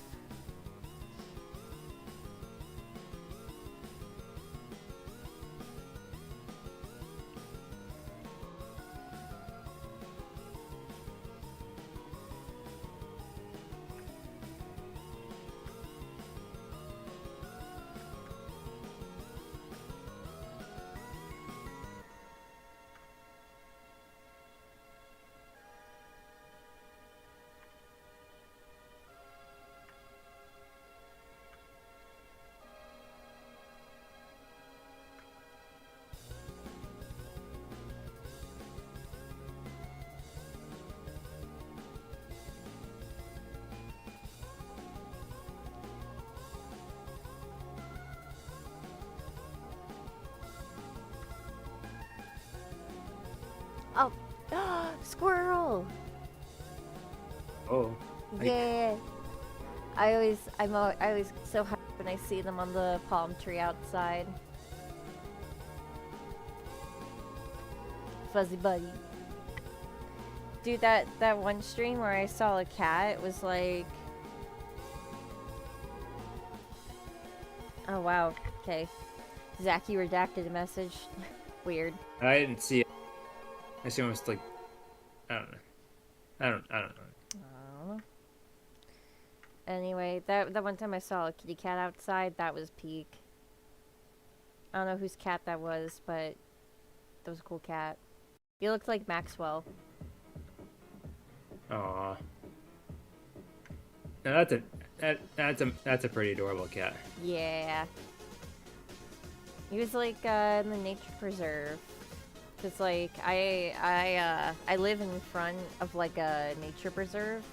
[SPEAKER 1] Oh, squirrel!
[SPEAKER 2] Oh.
[SPEAKER 1] Yeah. I always so happy when I see them on the palm tree outside. Fuzzy buddy. Dude, that one stream where I saw a cat, it was like... Oh wow, okay. Zachy redacted a message. Weird.
[SPEAKER 2] I didn't see it. I assume it was like, I don't know. I don't know.
[SPEAKER 1] I don't know. Anyway, that one time I saw a kitty cat outside, that was peak. I don't know whose cat that was, but that was a cool cat. He looked like Maxwell.
[SPEAKER 2] Aw. Now that's a pretty adorable cat.
[SPEAKER 1] Yeah. He was like in the nature preserve. Cause like I live in front of like a nature preserve,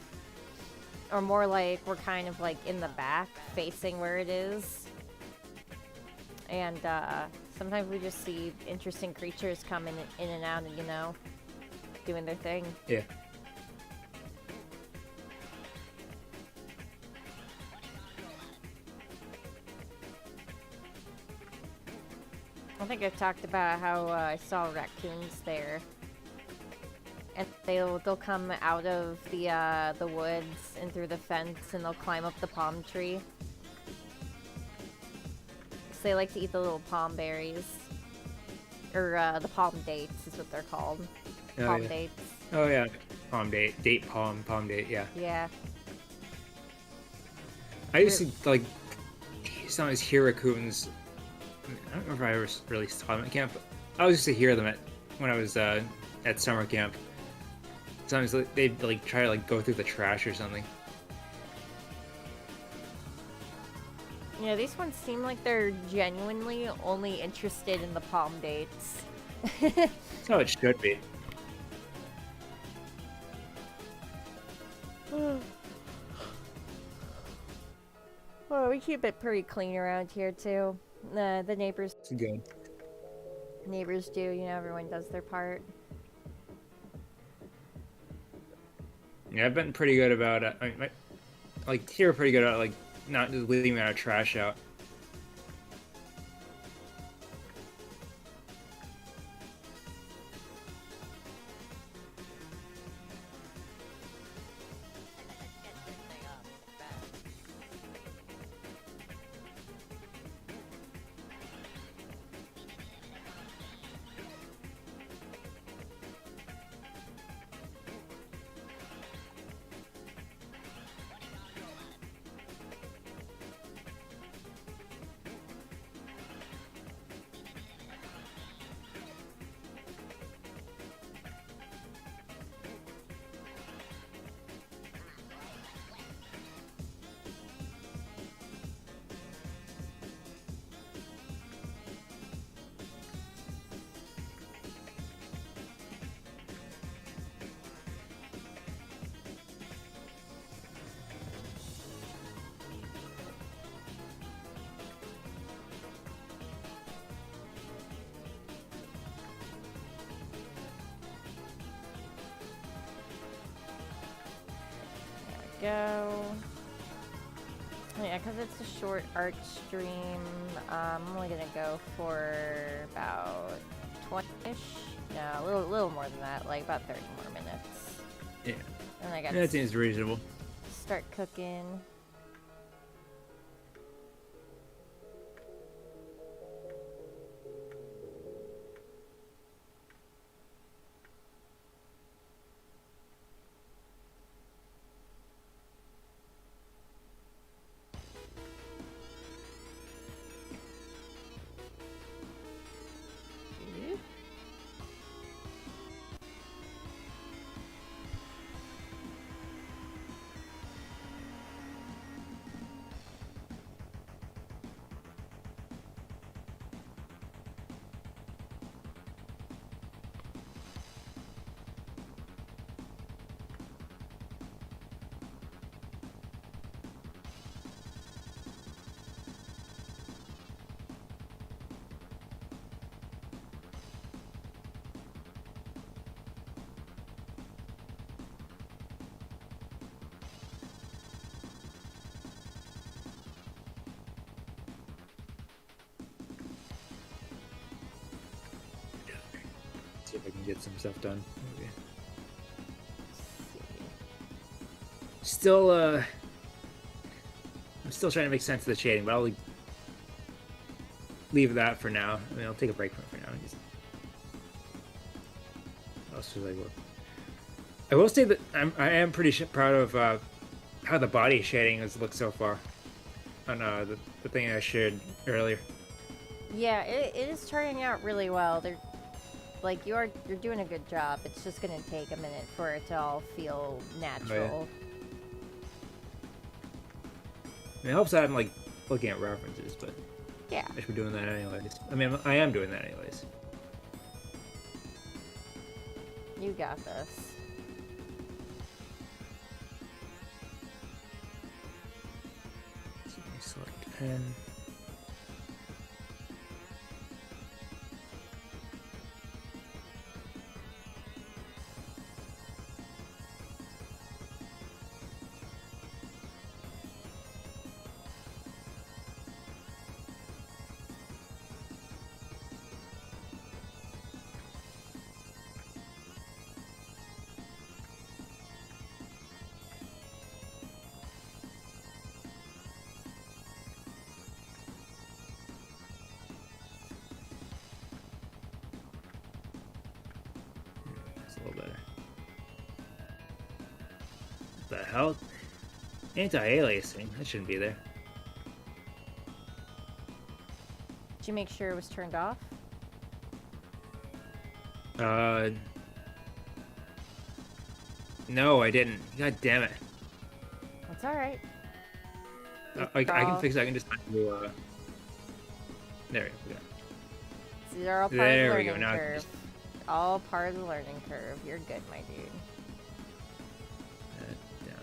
[SPEAKER 1] or more like we're kind of like in the back, facing where it is. And sometimes we just see interesting creatures coming in and out, and doing their thing.
[SPEAKER 2] Yeah.
[SPEAKER 1] I think I've talked about how I saw raccoons there, and they'll come out of the woods and through the fence, and they'll climb up the palm tree. So they like to eat the little palm berries, or the palm dates is what they're called.
[SPEAKER 2] Oh,
[SPEAKER 1] Palm
[SPEAKER 2] yeah.
[SPEAKER 1] dates.
[SPEAKER 2] Oh yeah. Date palm date. Yeah.
[SPEAKER 1] Yeah.
[SPEAKER 2] I used to like sometimes hear raccoons. I don't know if I ever really saw them at camp, but I used to hear them when I was at summer camp. Sometimes they'd like try to like go through the trash or something.
[SPEAKER 1] Yeah, these ones seem like they're genuinely only interested in the palm dates.
[SPEAKER 2] That's how it should be.
[SPEAKER 1] Well, we keep it pretty clean around here too. The neighbors
[SPEAKER 2] It's good.
[SPEAKER 1] do, everyone does their part.
[SPEAKER 2] Yeah, I've been pretty good about it. Like here, pretty good about like not just leaving our trash out.
[SPEAKER 1] Go. Yeah, because it's a short art stream, I'm only gonna go for about 20-ish. No, a little more than that, like about 30 more minutes.
[SPEAKER 2] Yeah.
[SPEAKER 1] And I gotta
[SPEAKER 2] That seems reasonable.
[SPEAKER 1] start cooking.
[SPEAKER 2] See if I can get some stuff done. Okay. Still, I'm still trying to make sense of the shading, but I'll leave that for now. I mean, I'll take a break from it for now. Just else was I work? I will say that I am pretty proud of how the body shading has looked so far on the thing I shared earlier.
[SPEAKER 1] Yeah, it is turning out really well. They're like you're doing a good job. It's just gonna take a minute for it to all feel natural.
[SPEAKER 2] I mean, it helps that I'm like looking at references, but
[SPEAKER 1] Yeah.
[SPEAKER 2] I should be doing that anyways. I mean, I am doing that anyways.
[SPEAKER 1] You got this.
[SPEAKER 2] Select pen. That's a little better. What the hell? Anti-aliasing. That shouldn't be there.
[SPEAKER 1] Did you make sure it was turned off?
[SPEAKER 2] No, I didn't. God damn it.
[SPEAKER 1] That's all right.
[SPEAKER 2] I can fix it. I can just do, there we go.
[SPEAKER 1] These are all part
[SPEAKER 2] There
[SPEAKER 1] of
[SPEAKER 2] we
[SPEAKER 1] the
[SPEAKER 2] go,
[SPEAKER 1] learning
[SPEAKER 2] now I can
[SPEAKER 1] curve.
[SPEAKER 2] just-
[SPEAKER 1] All part of the learning curve. You're good, my dude.
[SPEAKER 2] Down.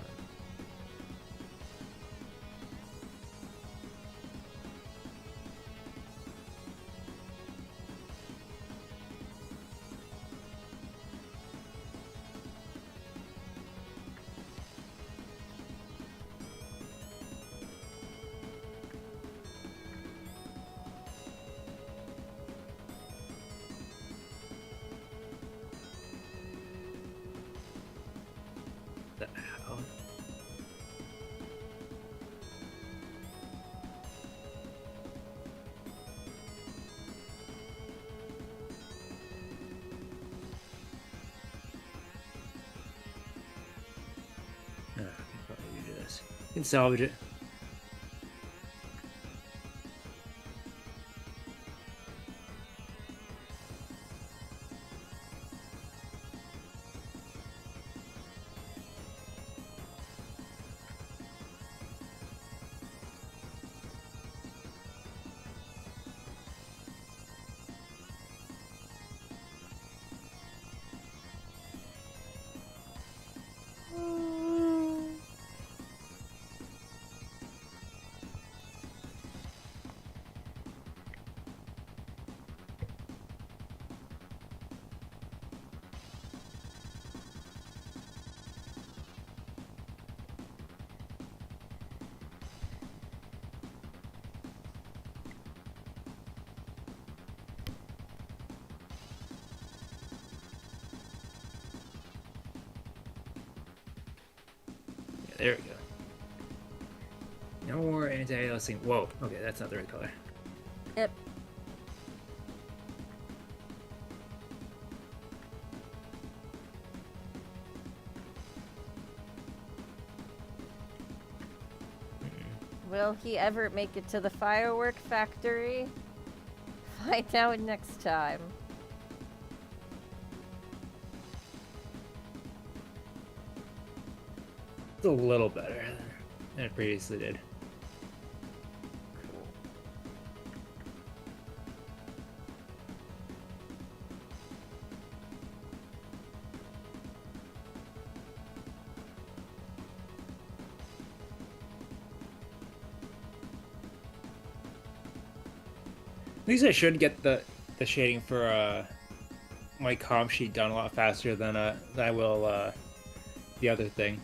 [SPEAKER 2] The hell? I can probably do this. You can salvage it. Yeah, there we go. No more anti-aliasing. Whoa. Okay, that's not the right color.
[SPEAKER 1] Yep. Will he ever make it to the firework factory? Find out next time.
[SPEAKER 2] It's a little better than it previously did. At least I should get the shading for my comp sheet done a lot faster than I will the other thing.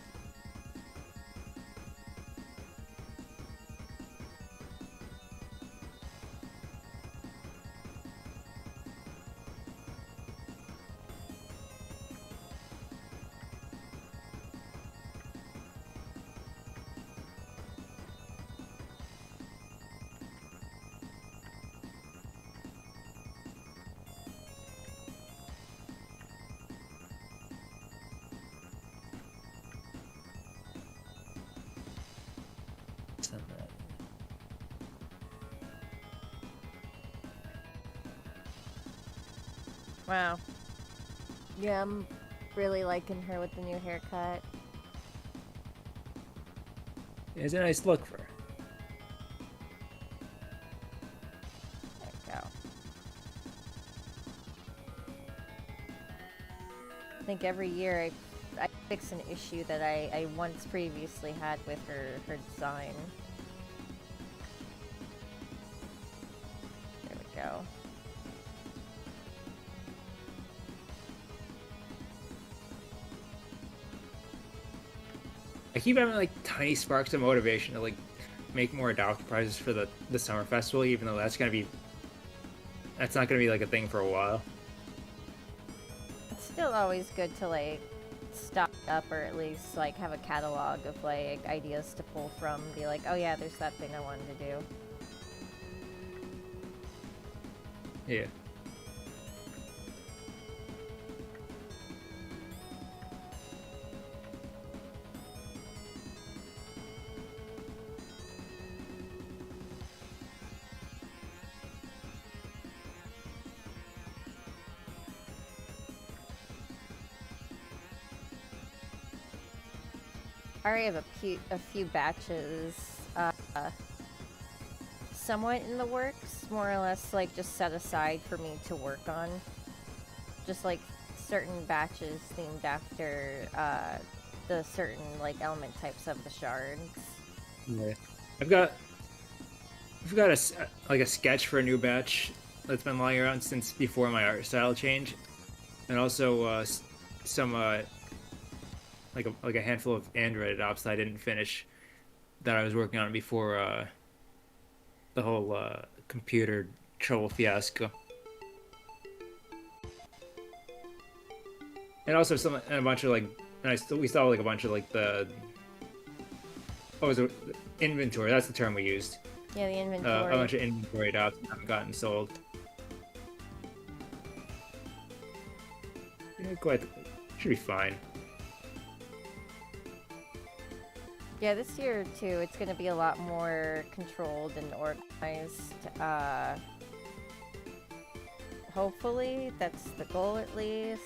[SPEAKER 2] send that.
[SPEAKER 1] Wow. Yeah, I'm really liking her with the new haircut.
[SPEAKER 2] It's a nice look for her.
[SPEAKER 1] There we go. I think every year I fix an issue that I once previously had with her design. There we go.
[SPEAKER 2] I keep having like tiny sparks of motivation to like make more adopted prizes for the summer festival, even though that's not gonna be like a thing for a while.
[SPEAKER 1] It's still always good to like stock up or at least like have a catalog of like ideas to pull from. Be like, oh yeah, there's that thing I wanted to do.
[SPEAKER 2] Yeah.
[SPEAKER 1] I already have a few batches somewhat in the works, more or less like just set aside for me to work on. Just like certain batches themed after the certain like element types of the shards.
[SPEAKER 2] Yeah. I've got a sketch for a new batch that's been lying around since before my art style change, and also some like a handful of Android adopts that I didn't finish that I was working on before the whole computer trouble fiasco. And also a bunch of like, we saw like a bunch of like what was it? Inventory. That's the term we used.
[SPEAKER 1] Yeah, the inventory.
[SPEAKER 2] A bunch of inventory adopts that haven't gotten sold. Yeah, should be fine.
[SPEAKER 1] Yeah, this year too, it's going to be a lot more controlled and organized. Hopefully, that's the goal at least.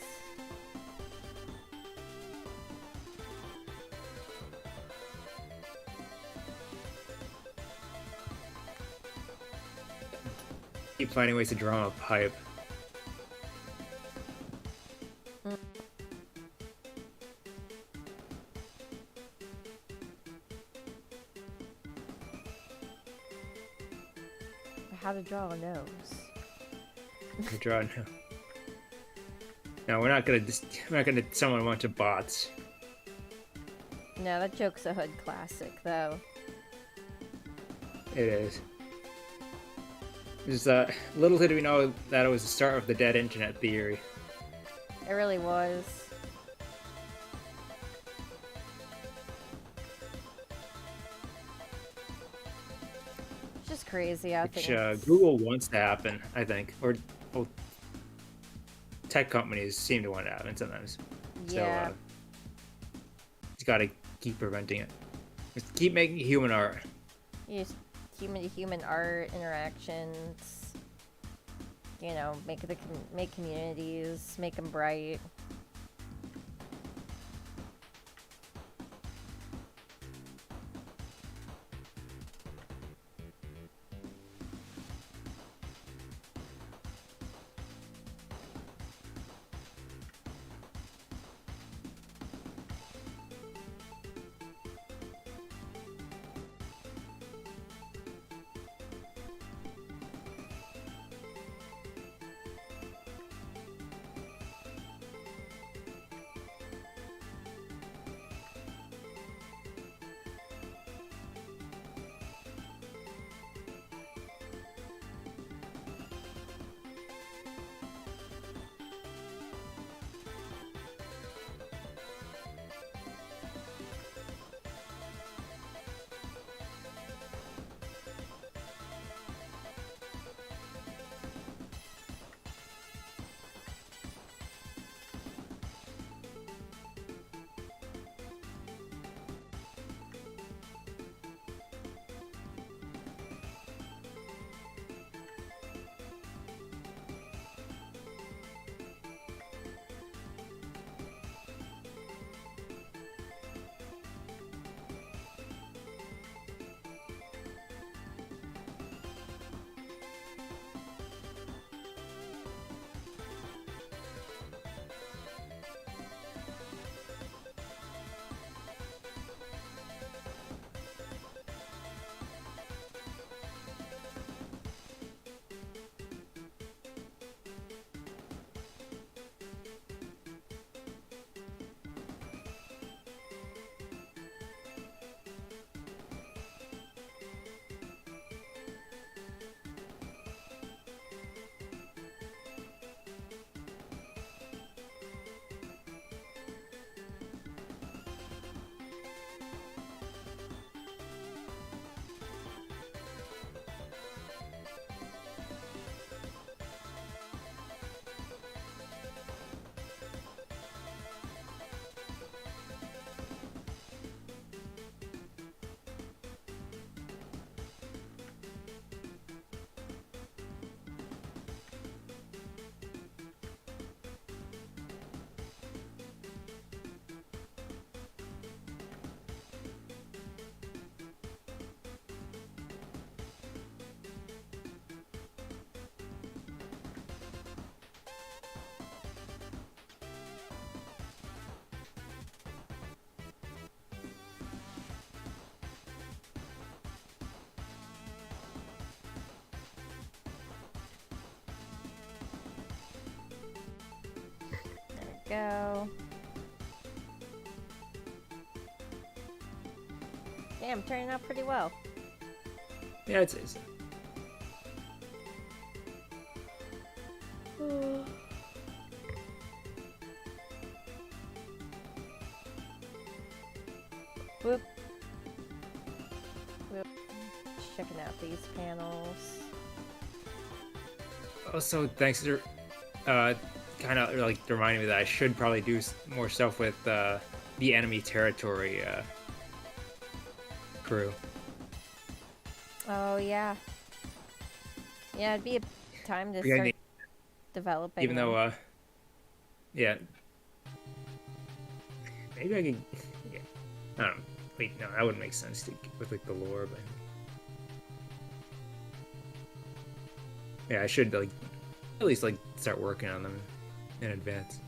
[SPEAKER 2] Keep finding ways to draw a pipe.
[SPEAKER 1] How to draw a nose.
[SPEAKER 2] Draw no. No, we're not gonna summon a bunch of bots.
[SPEAKER 1] No, that joke's a hood classic, though.
[SPEAKER 2] It is. Just little did we know that it was the start of the dead internet theory.
[SPEAKER 1] It really was. It's just crazy how
[SPEAKER 2] Which
[SPEAKER 1] things...
[SPEAKER 2] Google wants to happen, I think, or well, tech companies seem to want to happen sometimes.
[SPEAKER 1] Yeah.
[SPEAKER 2] So it's got to keep preventing it. Just keep making human art.
[SPEAKER 1] Use human-to-human art interactions. You know, make communities, make them bright. go. Damn, turning out pretty well.
[SPEAKER 2] Yeah, it's
[SPEAKER 1] Whoop. Whoop. Just checking out these panels.
[SPEAKER 2] also thanks to kind of like reminding me that I should probably do more stuff with the enemy territory crew.
[SPEAKER 1] Oh yeah. Yeah, it'd be a time to
[SPEAKER 2] Yeah,
[SPEAKER 1] start developing.
[SPEAKER 2] even
[SPEAKER 1] them.
[SPEAKER 2] though yeah, maybe I can. Yeah, I don't know. Wait, no, that wouldn't make sense to with like the lore, but yeah, I should like at least like start working on them in advance.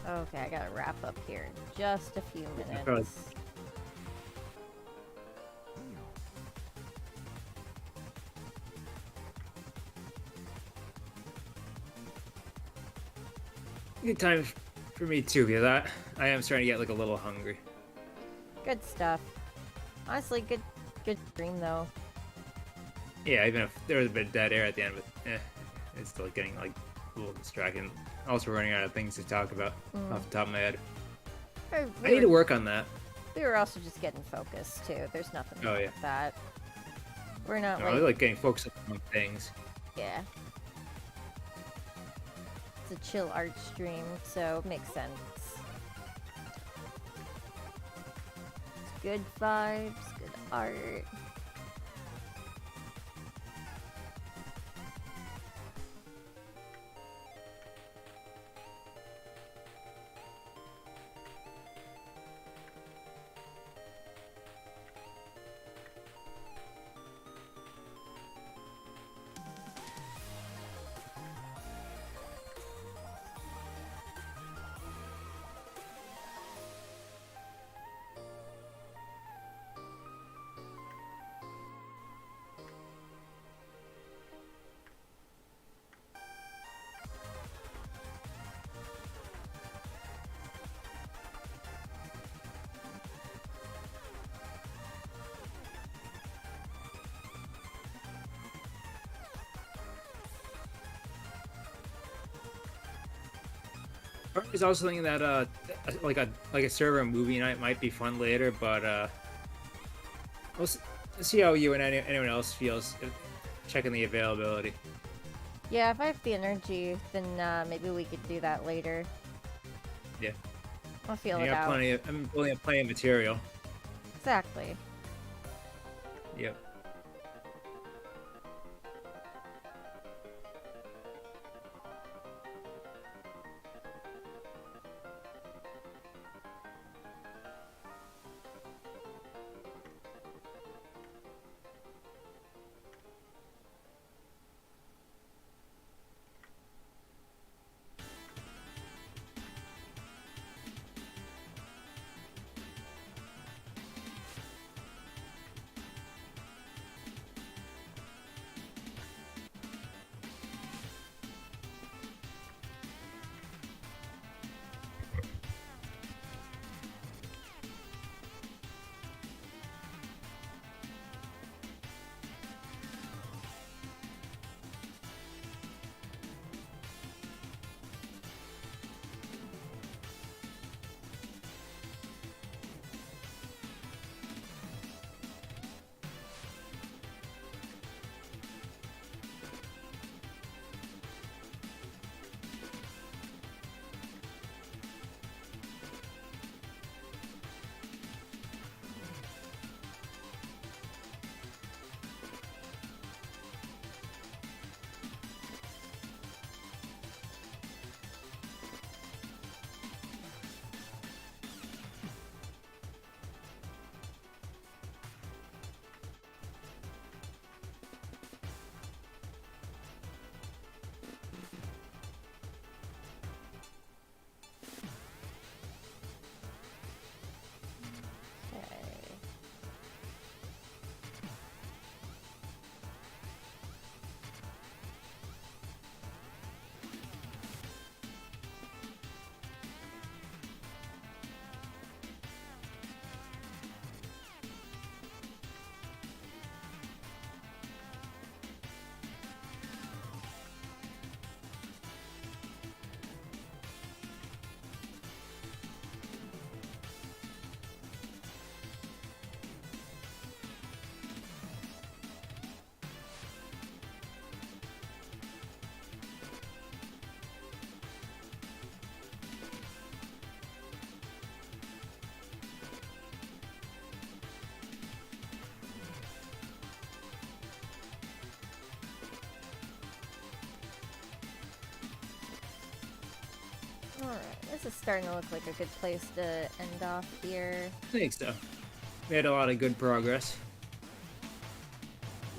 [SPEAKER 1] Okay, I gotta wrap up here in just a few
[SPEAKER 2] Probably.
[SPEAKER 1] minutes.
[SPEAKER 2] Good time for me too, because I am starting to get like a little hungry.
[SPEAKER 1] Good stuff. Honestly, good stream though.
[SPEAKER 2] Yeah, even if there was a bit of dead air at the end, but it's still getting like a little distracting. Also running out of things to talk about off the top of my head. I need to work on that.
[SPEAKER 1] We were also just getting focused too. There's nothing wrong with that. We're not
[SPEAKER 2] No, I like getting focused on things.
[SPEAKER 1] yeah. It's a chill art stream, so it makes sense. It's good vibes, good art.
[SPEAKER 2] There's also thinking that like a server movie night might be fun later, but let's see how you and anyone else feels checking the availability.
[SPEAKER 1] Yeah, if I have the energy, then maybe we could do that later.
[SPEAKER 2] Yeah.
[SPEAKER 1] I'll feel
[SPEAKER 2] You
[SPEAKER 1] it
[SPEAKER 2] got
[SPEAKER 1] out.
[SPEAKER 2] I'm building up plenty of material.
[SPEAKER 1] Exactly.
[SPEAKER 2] Yep.
[SPEAKER 1] Okay. Alright, this is starting to look like a good place to end off here.
[SPEAKER 2] I think so. We had a lot of good progress.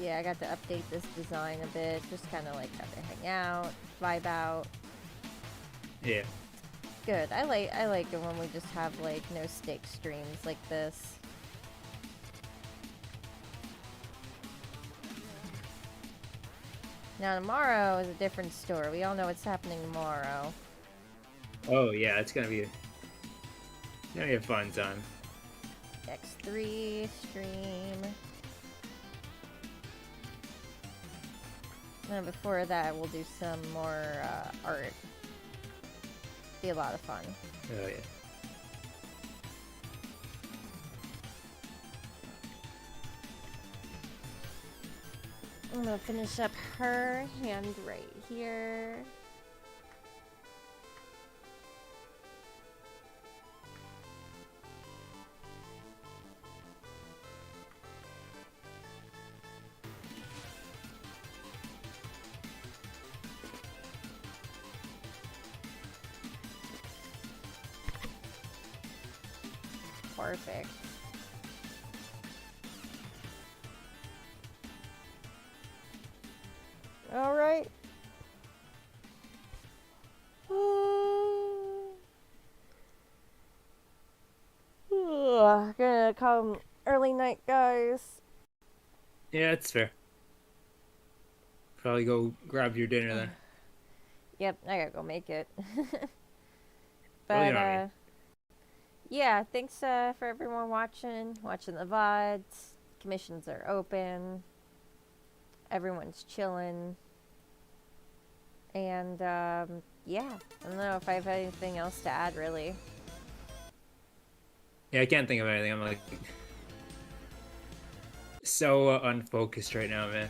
[SPEAKER 1] Yeah, I got to update this design a bit, just kind of like got to hang out, vibe out.
[SPEAKER 2] Yeah.
[SPEAKER 1] Good. I like it when we just have like no stake streams like this. Now tomorrow is a different story. We all know what's happening tomorrow.
[SPEAKER 2] Oh yeah, it's gonna be a fun time.
[SPEAKER 1] X3 stream. And before that, we'll do some more art. Be a lot of fun.
[SPEAKER 2] Oh yeah.
[SPEAKER 1] I'm gonna finish up her hand right here. Perfect. All right. Gonna come early night, guys.
[SPEAKER 2] Yeah, it's fair. Probably go grab your dinner then.
[SPEAKER 1] Yep, I gotta go make it.
[SPEAKER 2] Well, you
[SPEAKER 1] But
[SPEAKER 2] know what I mean.
[SPEAKER 1] yeah, thanks for everyone watching the VODs. Commissions are open. Everyone's chilling. And yeah, I don't know if I have anything else to add really.
[SPEAKER 2] Yeah, I can't think of anything. I'm like so unfocused right now, man.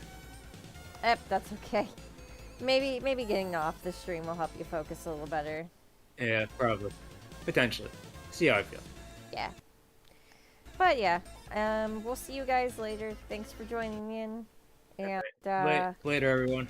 [SPEAKER 1] Yep, that's okay. Maybe getting off the stream will help you focus a little better.
[SPEAKER 2] Yeah, probably. Potentially. See how I feel.
[SPEAKER 1] Yeah. But yeah, we'll see you guys later. Thanks for joining in. And
[SPEAKER 2] Later, everyone.